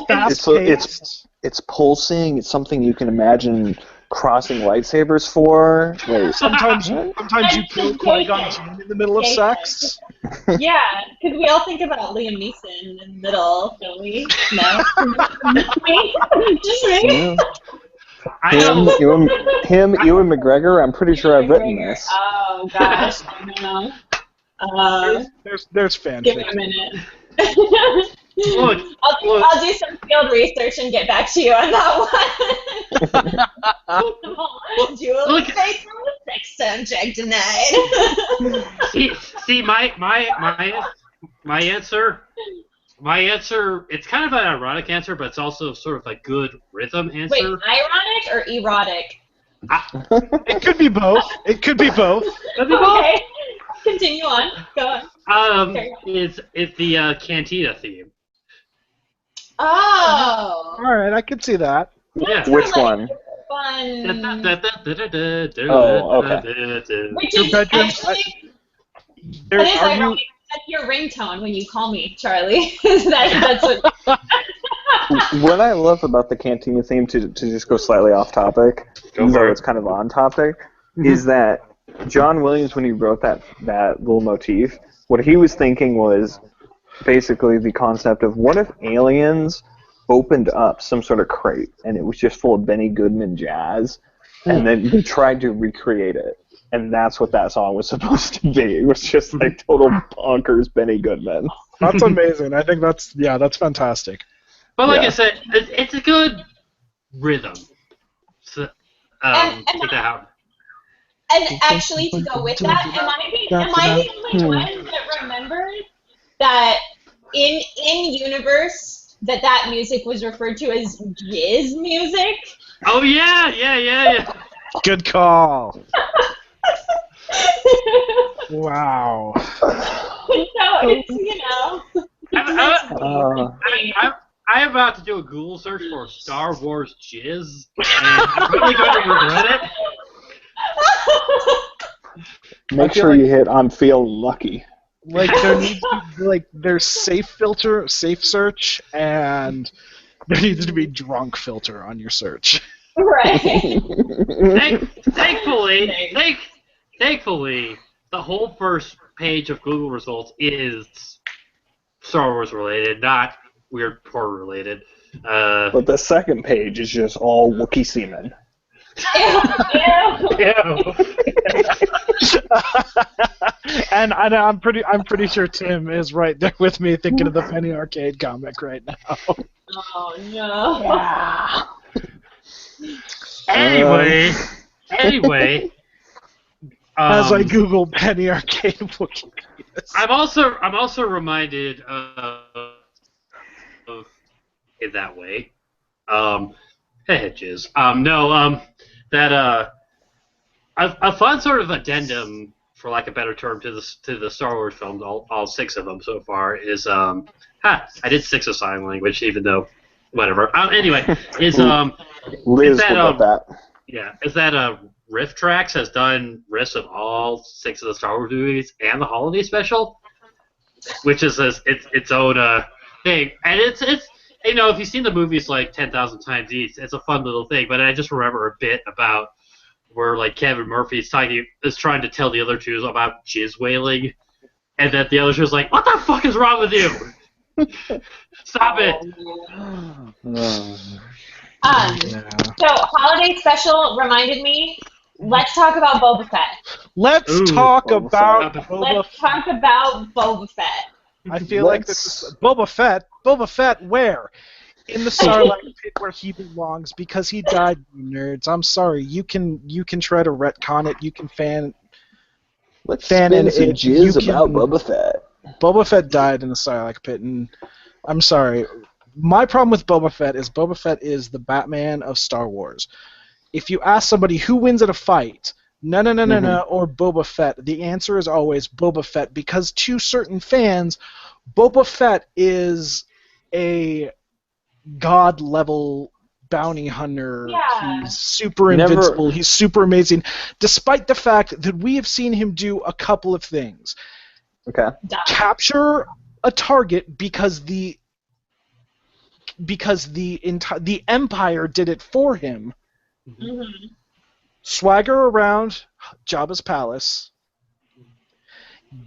A: fast paced.
C: It's pulsing. It's something you can imagine crossing lightsabers for. Wait.
A: Sometimes you kill Qui-Gon Jinn in the middle of sex.
D: Yeah, because we all think about Liam Neeson in the middle, don't we? No? Just me?
C: Yeah.
B: I know.
C: Ewan McGregor. I'm pretty sure I've written this.
D: Oh, gosh, I know.
A: There's fan
D: Give me a
A: fiction.
D: minute.
B: Look,
D: I'll do some field research and get back to you on that one. Jewel
B: Look.
D: Fates on the sex subject tonight.
B: see, my answer. My answer, it's kind of an ironic answer, but it's also sort of a good rhythm answer.
D: Wait, ironic or erotic?
A: It could be both. It could be both.
D: Okay, continue on. Go on.
B: It's the Cantina theme.
D: Oh.
A: All right, I could see that.
B: Yeah.
C: Which one?
D: Fun.
C: Oh, okay.
D: Which
A: Two
D: is
A: bedrooms.
D: actually,
A: There,
D: that is
A: are you?
D: ironic. That's your ringtone when you call me, Charlie. That's what.
C: What I love about the Cantina theme, to just go slightly off topic,
B: Go
C: even
B: for
C: though
B: it.
C: it's kind of on topic, is that John Williams, when he wrote that little motif, what he was thinking was basically the concept of what if aliens opened up some sort of crate and it was just full of Benny Goodman jazz, and then they tried to recreate it. And that's what that song was supposed to be. It was just like total bonkers Benny Goodman.
A: That's amazing. I think that's fantastic.
B: But like
C: Yeah.
B: I said, it's a good rhythm. So, take that out.
D: And actually, to go with that, am I the only one that remembers that in universe that music was referred to as jizz music?
B: Oh yeah.
A: Good call. Wow.
D: So it's,
B: I'm about to do a Google search for Star Wars jizz, and I'm really going to regret it.
C: Make sure you hit I'm feeling lucky.
A: Like there needs to be, like there's safe search, and there needs to be drunk filter on your search.
D: right.
B: Thankfully, the whole first page of Google results is Star Wars related, not weird porn related.
C: But the second page is just all Wookiee semen.
A: And I'm pretty sure Tim is right there with me, thinking of the Penny Arcade comic right now.
D: Oh no.
B: Anyway,
A: As I Google Penny Arcade Wookiee penis.
B: I'm also reminded of in that way. Hedges. That a fun sort of addendum, for lack of a better term, to the Star Wars films, all 6 of them so far, is I did 6 of sign language, even though whatever. Anyway, is
C: Liz
B: that,
C: will get that.
B: yeah, is that Riff Tracks has done riffs of all 6 of the Star Wars movies and the holiday special, which is its own thing, and it's if you've seen the movies like 10,000 times each, it's a fun little thing. But I just remember a bit about where like Kevin Murphy is trying to tell the other two about jizz whaling, and that the other two is like, "What the fuck is wrong with you? Stop it!"
D: So holiday special reminded me. Let's talk about Boba Fett.
A: Let's talk about
D: Boba Fett.
A: I feel like this is Boba Fett. Boba Fett, where? In the Sarlacc pit where he belongs, because he died, you nerds. I'm sorry. You can try to retcon it. You can fan
C: Let's spin some
A: it.
C: jizz about Boba Fett.
A: Boba Fett died in the Sarlacc pit, and I'm sorry. My problem with Boba Fett is the Batman of Star Wars. If you ask somebody who wins at a fight, no, or Boba Fett, the answer is always Boba Fett, because to certain fans, Boba Fett is a god-level bounty hunter.
D: Yeah.
A: He's super invincible. He's super amazing, despite the fact that we have seen him do a couple of things.
C: Okay.
A: Capture a target because the Empire did it for him.
D: Mm-hmm.
A: Swagger around Jabba's palace,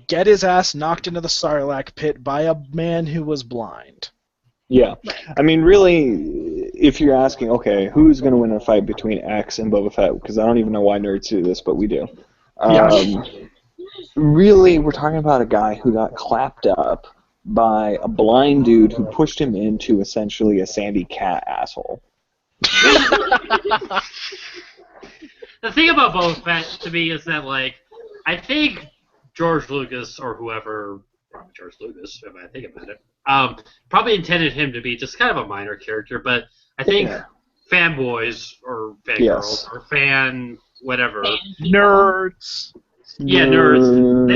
A: get his ass knocked into the Sarlacc pit by a man who was blind.
C: Yeah. I mean, really, if you're asking, okay, who's going to win a fight between X and Boba Fett, because I don't even know why nerds do this, but we do. Really, we're talking about a guy who got clapped up by a blind dude who pushed him into essentially a sandy cat asshole.
B: The thing about Boba Fett to me is that, like, I think George Lucas or whoever, probably George Lucas, if I think about it, probably intended him to be just kind of a minor character, but I think fanboys or fangirls or fan whatever
A: nerds.
B: Yeah, nerds.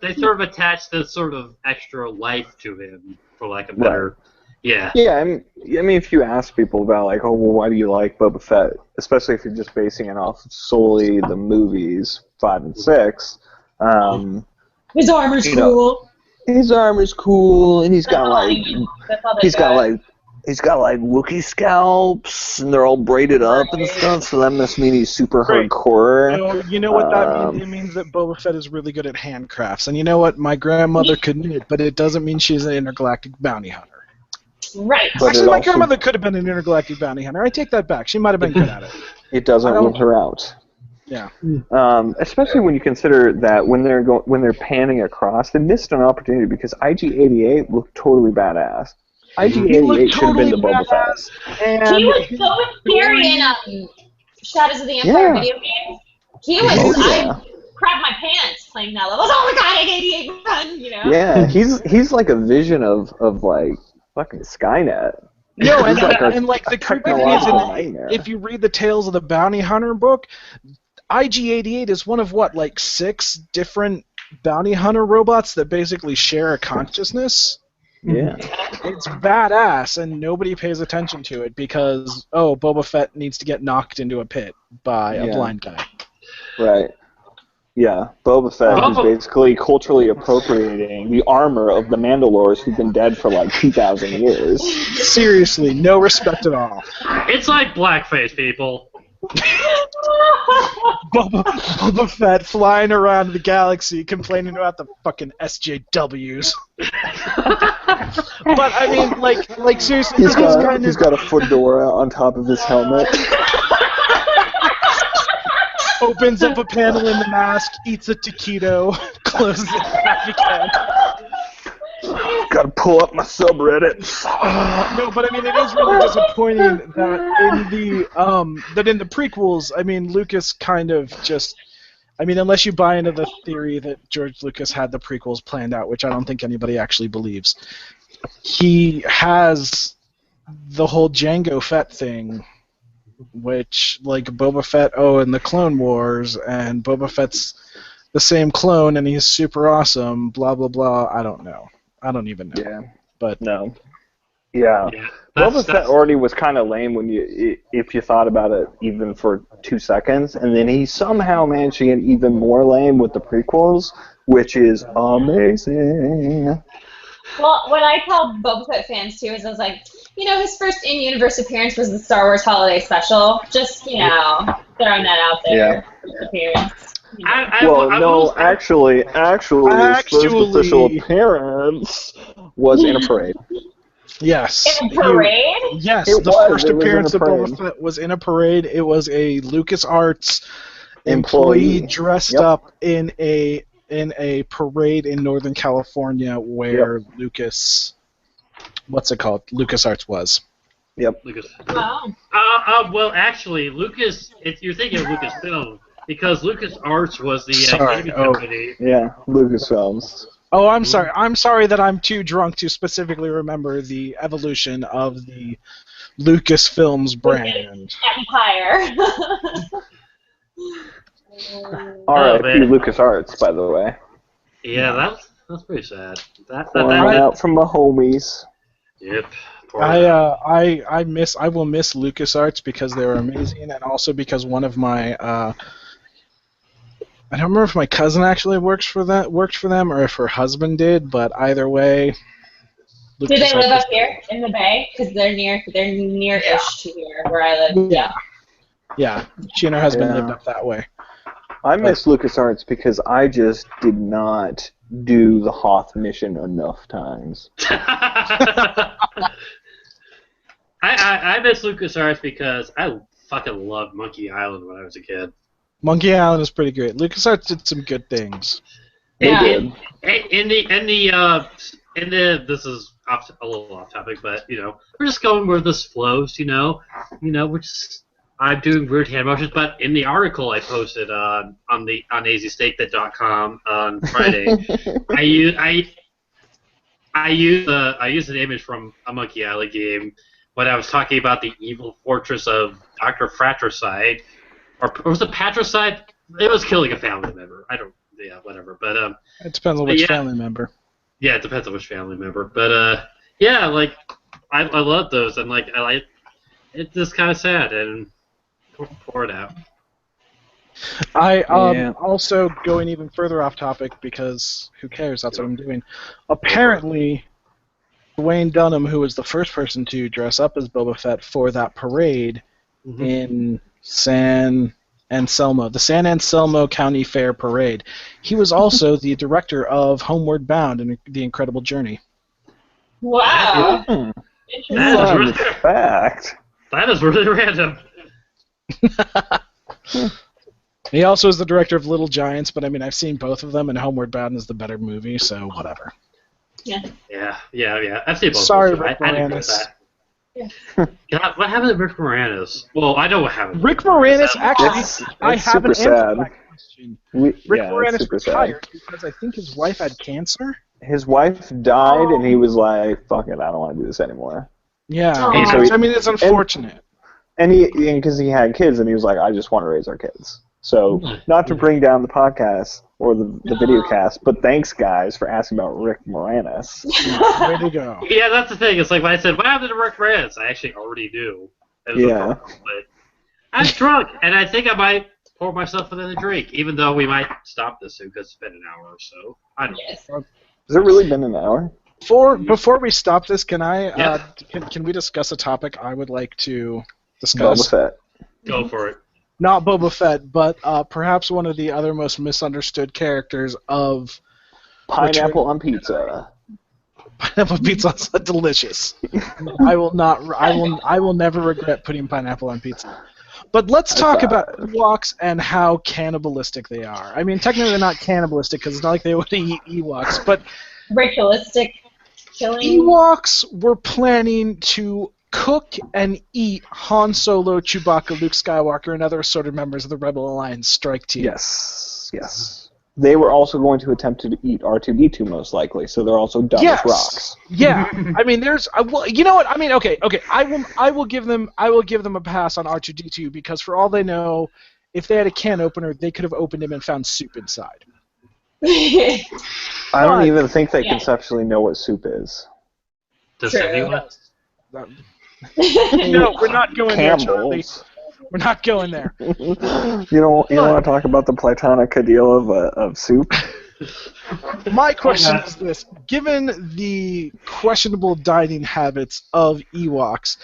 B: They sort of attach this sort of extra life to him, for lack of better. Yeah.
C: Yeah, I mean, if you ask people about, like, oh, well, why do you like Boba Fett, especially if you're just basing it off solely the movies 5 and 6.
D: His armor's cool.
C: His armor's cool, and he's got he's got like Wookiee scalps, and they're all braided up and stuff. So that must mean he's super
A: Right.
C: hardcore.
A: So you know what that means? It means that Boba Fett is really good at handcrafts. And you know what? My grandmother could knit, but it doesn't mean she's an intergalactic bounty hunter.
D: Right.
C: But
A: Actually,
C: it
A: my
C: also-
A: grandmother could have been an intergalactic bounty hunter. I take that back. She might have been good at it.
C: It doesn't
A: I don't-
C: rule her out.
A: Yeah.
C: Especially when you consider that when they're panning across, they missed an opportunity because IG-88 looked totally badass.
A: He
C: IG-88
A: looked
C: should have been the
A: totally
C: Boba Fett.
A: badass. And
D: He was so scary in Shadows of the Empire
C: Yeah.
D: video games. He was.
C: Oh, yeah.
D: I crapped my pants playing that level. Oh my god, IG-88 fun, you know.
C: Yeah, he's like a vision of like fucking Skynet.
A: no, and,
C: He's like a-
A: and like the
C: a
A: creepy thing is,
C: technological nightmare.
A: if you read the Tales of the Bounty Hunter book, IG-88 is one of like 6 different bounty hunter robots that basically share a consciousness.
C: Yeah.
A: It's badass, and nobody pays attention to it because, Boba Fett needs to get knocked into a pit by a
C: Yeah.
A: blind guy.
C: Right. Yeah, Boba Fett is
B: Boba-
C: basically culturally appropriating the armor of the Mandalores who've been dead for like 2,000 years.
A: Seriously, no respect at all.
B: It's like blackface, people.
A: Boba Fett flying around the galaxy complaining about the fucking SJWs. But I mean, like seriously,
C: He's
A: this is kind
C: he's
A: of
C: got a fedora on top of his helmet.
A: opens up a panel in the mask, eats a taquito, closes it back again.
C: Gotta pull up my subreddits.
A: No, but I mean, it is really disappointing that in the prequels, I mean, Lucas kind of just, I mean, unless you buy into the theory that George Lucas had the prequels planned out, which I don't think anybody actually believes, he has the whole Jango Fett thing, which, like, Boba Fett, in the Clone Wars, and Boba Fett's the same clone, and he's super awesome, blah, blah, blah, I don't know. I don't even know.
C: Yeah.
A: But
C: No. Yeah.
B: Yeah,
C: Boba Fett already was kind of lame if you thought about it even for 2 seconds, and then he somehow managed to get even more lame with the prequels, which is amazing.
D: Well, what I tell Boba Fett fans too is I was like, his first in-universe appearance was the Star Wars Holiday Special. Just, throwing that out there. First appearance.
C: Actually, his first official appearance was in a parade.
A: yes.
D: In a parade?
A: Yes,
C: It
A: the
C: was.
A: first
C: It was in
A: appearance
C: a
A: of Boba
C: parade.
A: Fett was in a parade. It was a LucasArts
C: Employee.
A: dressed
C: Yep.
A: up in a parade in Northern California where LucasArts was.
C: Yep.
B: Lucas.
D: Oh.
B: Well, actually, Lucas. You're thinking of Lucasfilm because LucasArts was the
A: Sorry,
B: gaming
A: oh.
B: company.
C: Yeah, Lucasfilms.
A: Oh, I'm sorry. I'm sorry that I'm too drunk to specifically remember the evolution of the Lucasfilms brand.
D: Empire.
C: R.I.P.
B: man.
C: LucasArts, by the way.
B: Yeah, that's pretty sad.
C: Pouring one out from the homies.
B: Yep.
A: I will miss LucasArts because they were amazing, and also because one of my I don't remember if my cousin actually worked for them or if her husband did, but either way.
D: Do they live up here in the Bay? Because they're near-ish to here where I live.
A: Yeah. Yeah, she and her husband lived up that way.
C: I miss LucasArts because I just did not do the Hoth mission enough times.
B: I miss LucasArts because I fucking loved Monkey Island when I was a kid.
A: Monkey Island is pretty great. LucasArts did some good things.
C: They
D: Yeah.
C: did.
B: This is a little off topic, but we're just going where this flows. We're just I'm doing weird hand motions, but in the article I posted on azsteak.com on Friday, I used an image from a Monkey Island game when I was talking about the evil fortress of Dr. Fratricide, or was it Patricide? It was killing a family member. Whatever. But
A: It depends on which family member.
B: yeah, it depends on which family member. But yeah, like I love those, and like it's just kind of sad and pour it out.
A: I
C: Yeah.
A: also going even further off topic because who cares? That's what I'm doing. Apparently, Dwayne Dunham, who was the first person to dress up as Boba Fett for that parade in San Anselmo, the San Anselmo County Fair Parade. He was also the director of Homeward Bound and The Incredible Journey.
D: Wow.
B: That is
C: Fun
B: really,
C: fact.
B: that is really random.
A: He also is the director of Little Giants, but I mean, I've seen both of them, and Homeward Bound is the better movie, so whatever.
B: Yeah. I've seen both.
A: Sorry,
B: of them.
A: Rick
B: I didn't know
A: Moranis.
B: that. God, what happened to Rick Moranis? Well, I know what happened.
A: Rick Moranis, actually,
C: It's
A: I
C: super
A: haven't answered
C: sad.
A: that question.
C: Rick
A: Rick
C: it's
A: Moranis
C: super
A: retired because I think his wife had cancer.
C: His wife died, and he was like, "Fuck it, I don't want to do this anymore."
A: Yeah,
D: And
C: so he-
A: I mean, it's unfortunate.
C: And because he had kids, and he was like, "I just want to raise our kids." So, not to bring down the podcast or the video cast, but thanks, guys, for asking about Rick Moranis.
A: Way to go.
B: Yeah, that's the thing. It's like when I said, what happened to Rick Moranis? I actually already knew. It was a
C: Yeah.
B: problem, but I'm drunk, and I think I might pour myself another drink, even though we might stop this soon because it's been an hour or so. I don't know.
D: Yes.
C: Has it really been an hour?
A: Before we stop this, can I
B: Yeah.
A: can we discuss a topic I would like to
C: Boba
A: discuss?
C: Fett.
B: Go for it.
A: Not Boba Fett, but perhaps one of the other most misunderstood characters of
C: Pineapple on pizza.
A: pineapple pizza. Is delicious. I will never regret putting pineapple on pizza. But let's talk about Ewoks and how cannibalistic they are. I mean, technically they're not cannibalistic because it's not like they would eat Ewoks, but
D: Ritualistic killing.
A: Ewoks were planning to cook and eat Han Solo, Chewbacca, Luke Skywalker, and other assorted members of the Rebel Alliance strike team.
C: Yes. They were also going to attempt to eat R2-D2 most likely, so they're also dumb as rocks.
A: Yeah. I mean, well, you know what? I mean, okay. I will give them a pass on R2-D2 because for all they know, if they had a can opener, they could have opened him and found soup inside.
C: I don't even think they
D: Yeah.
C: conceptually know what soup is.
B: Does
D: True.
B: anyone?
A: No, we're not going there, Charlie.
C: Campbell's.
A: We're not going there.
C: You don't want to talk about the Platonic ideal of soup?
A: My question is this: given the questionable dining habits of Ewoks,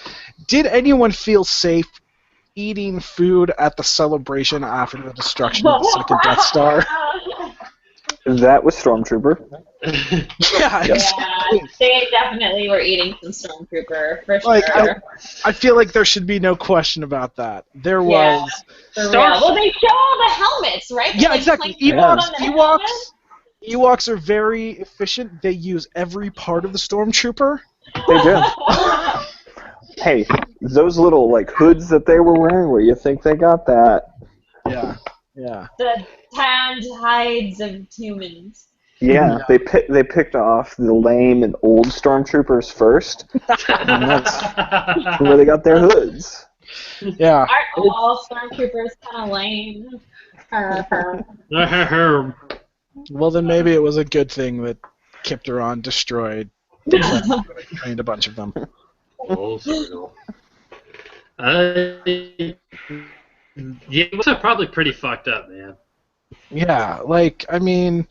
A: did anyone feel safe eating food at the celebration after the destruction of the second Death Star?
C: That was Stormtrooper.
A: Yeah,
C: Yeah.
A: exactly.
D: They definitely were eating some Stormtrooper, for
A: Like,
D: sure.
A: I feel like there should be no question about that. There
D: Yeah.
A: was.
D: For real. Well, they show all the helmets, right?
A: Yeah,
D: They,
A: exactly.
D: clank down on the helmets.
A: Ewoks are very efficient. They use every part of the Stormtrooper.
C: They did. Hey, those little hoods that they were wearing, where you think they got that?
A: Yeah. Yeah.
D: The tanned hides of humans.
C: Yeah, they picked off the lame and old Stormtroopers first, and that's where they got their hoods.
A: Yeah.
D: Aren't all Stormtroopers kind of lame?
A: Well, then maybe it was a good thing that Kipteron destroyed. Trained a bunch of them.
B: Oh, circle. Yeah, it was probably pretty fucked up, man.
A: Yeah, like, I mean,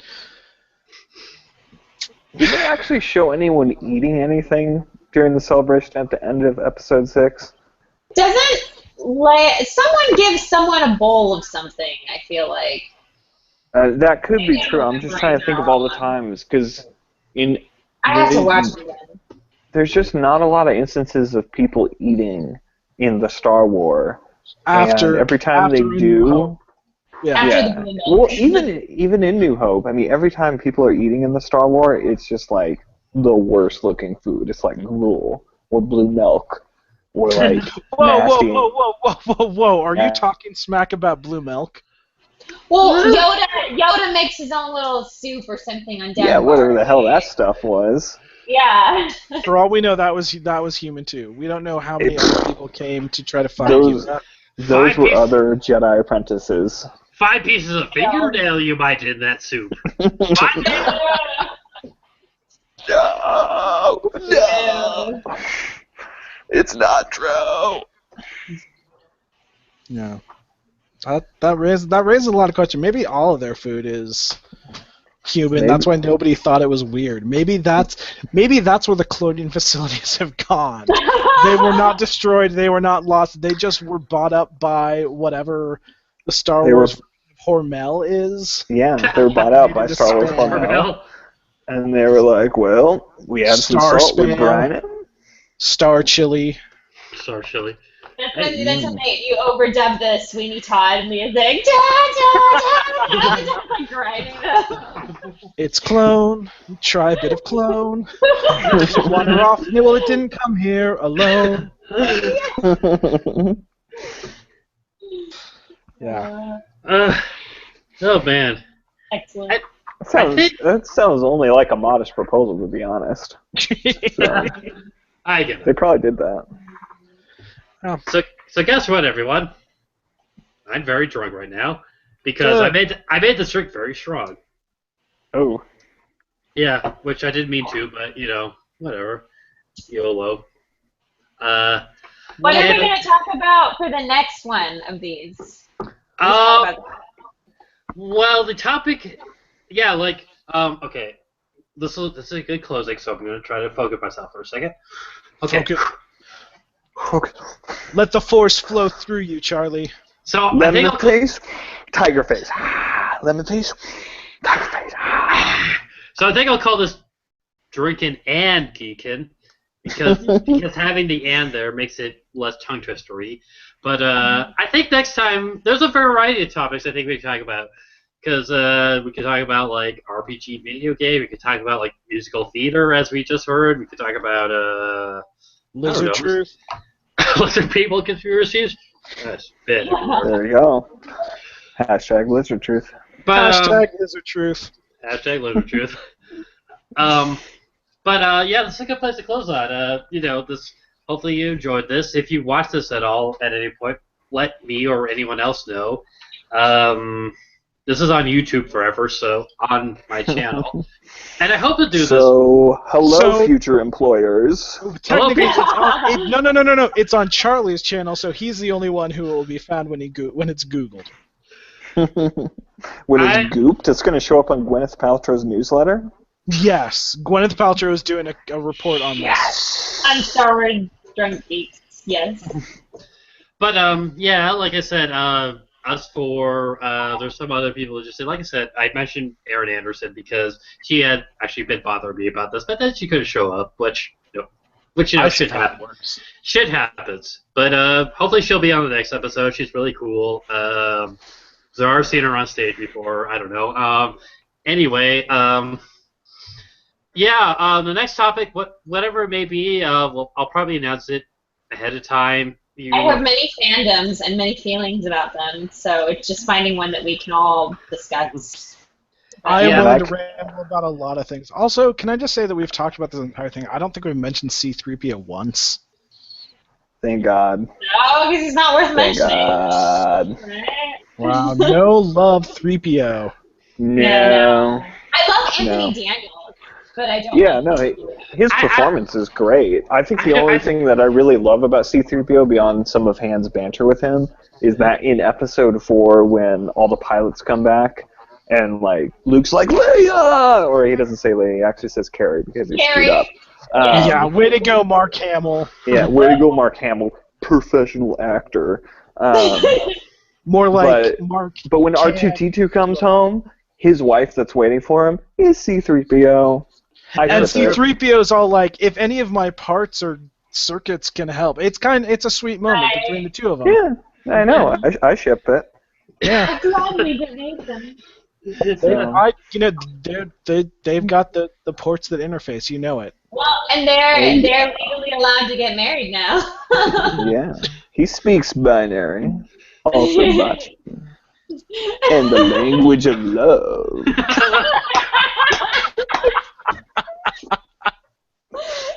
C: Did they actually show anyone eating anything during the celebration at the end of episode 6?
D: Doesn't someone give someone a bowl of something? I feel like.
C: That could be true. I'm just trying to think of all the times, because
D: I have to watch it again.
C: there's just not a lot of instances of people eating in the Star Wars.
A: after
C: And every time
A: after
C: they
A: A New
C: do,
A: Hope. Yeah.
D: After
C: yeah.
D: the blue milk.
C: Well, even in New Hope, I mean, every time people are eating in the Star Wars, it's just like the worst looking food. It's like gruel or blue milk or like
A: Whoa,
C: nasty.
A: whoa! Are
C: Yeah.
A: you talking smack about blue milk?
D: Well, Yoda makes his own little soup or something on Dagobah.
C: Yeah, whatever the hell that stuff was.
D: Yeah.
A: For all we know, that was human too. We don't know how many other people came to try to find
C: Those
A: you.
C: those were other Jedi apprentices.
B: 5 pieces of fingernail you might in that soup. 5 pieces?
C: No, it's not true.
A: Yeah. That raises a lot of questions. Maybe all of their food is human.
C: Maybe.
A: That's why nobody thought it was weird. Maybe that's where the cloning facilities have gone. They were not destroyed. They were not lost. They just were bought up by whatever the Star Wars Hormel is.
C: Yeah, they were bought out by
A: Created a
C: Star Wars
A: spam.
C: Hormel. And they were like, well, we have some
A: Star
C: salt, we
A: Spam.
C: brine it.
A: Star Chili.
B: Star chili.
D: That's okay. You overdub the Sweeney Todd music. Like grinding them.
A: It's clone. Try a bit of clone. Wander off. Well, it didn't come here alone. Yeah.
B: Oh man.
D: Excellent.
C: That sounds only like a modest proposal, to be honest. So,
B: I get it.
C: they probably did that.
B: So guess what, everyone? I'm very drunk right now because I made this drink very strong.
C: Oh.
B: Yeah, which I didn't mean to, but whatever. YOLO.
D: What are we going to talk about for the next one of these?
B: Well, the topic, okay. This is a good closing, so I'm going to try to focus myself for a second. Okay.
C: Okay.
A: Let the force flow through you, Charlie.
B: So
C: Lemon face, tiger face. Lemon face, tiger face.
B: So I think I'll call this Drinkin and Geekin because having the and there makes it less tongue twistery. But I think next time there's a variety of topics I think we can talk about because we could talk about like RPG video game. We could talk about like musical theater as we just heard. We could talk about
A: Lizard truth.
B: Lizard people conspiracies. That's bit.
C: There you go. Hashtag lizard truth.
B: But,
A: Hashtag lizard truth.
B: Hashtag lizard truth. Yeah, this is a good place to close on. This. Hopefully you enjoyed this. If you watched this at all at any point, let me or anyone else know. This is on YouTube forever, so on my channel. And I hope to do this.
C: So, future employers.
A: Technically, no. It's on Charlie's channel, so he's the only one who will be found when it's Googled.
C: When it's gooped, it's going to show up on Gwyneth Paltrow's newsletter?
A: Yes. Gwyneth Paltrow is doing a report on this.
D: I'm sorry, drunk geeks. Yes.
B: But, like I said, as for, there's some other people who just said, like I said, I mentioned Erin Anderson because she had actually been bothering me about this, but then she couldn't show up, which shit happens. Shit happens. But hopefully she'll be on the next episode. She's really cool. I've seen her on stage before. I don't know. Anyway, the next topic, whatever it may be, I'll probably announce it ahead of time.
D: I have many fandoms and many feelings about them, so it's just finding one that we can all discuss.
A: I am willing to ramble about a lot of things. Also, can I just say that we've talked about this entire thing? I don't think we've mentioned C-3PO once.
C: Thank God.
D: No, because he's not worth mentioning.
C: Thank God.
A: Wow, no love 3PO.
C: No.
D: I love Anthony Daniels, but I don't.
C: Yeah, no, his performance is great. I think the only thing that I really love about C-3PO beyond some of Han's banter with him is that in episode 4 when all the pilots come back and like Luke's like Leia, or he doesn't say Leia, he actually says Carrie because he's screwed up.
A: Yeah, way to go, Mark Hamill.
C: Yeah, way to go, Mark Hamill, professional actor.
A: More like Mark.
C: But when R2-D2 comes home, his wife that's waiting for him is C-3PO.
A: And C-3PO's all like, if any of my parts or circuits can help. It's a sweet moment between the two of them.
C: Yeah, I know. I ship it.
A: Yeah.
D: I'm glad we didn't make them.
A: They've got the ports that interface. You know it.
D: Well, and they're legally allowed to get married now.
C: Yeah, he speaks binary, also much, and the language of love.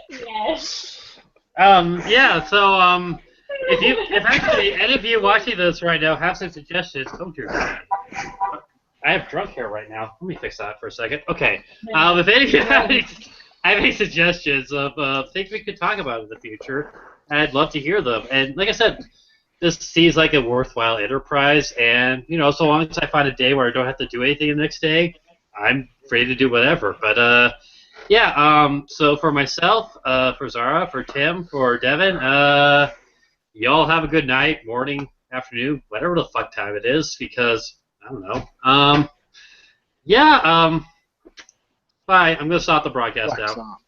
D: Yes.
B: If actually any of you watching this right now have some suggestions, oh dear God. I have drunk hair right now. Let me fix that for a second. Okay. If any of you have any suggestions of things we could talk about in the future, I'd love to hear them. And like I said, this seems like a worthwhile enterprise. And so long as I find a day where I don't have to do anything the next day, I'm free to do whatever. But so for myself, for Zara, for Tim, for Devin, y'all have a good night, morning, afternoon, whatever the fuck time it is, because I don't know. Bye. I'm gonna stop the broadcast now.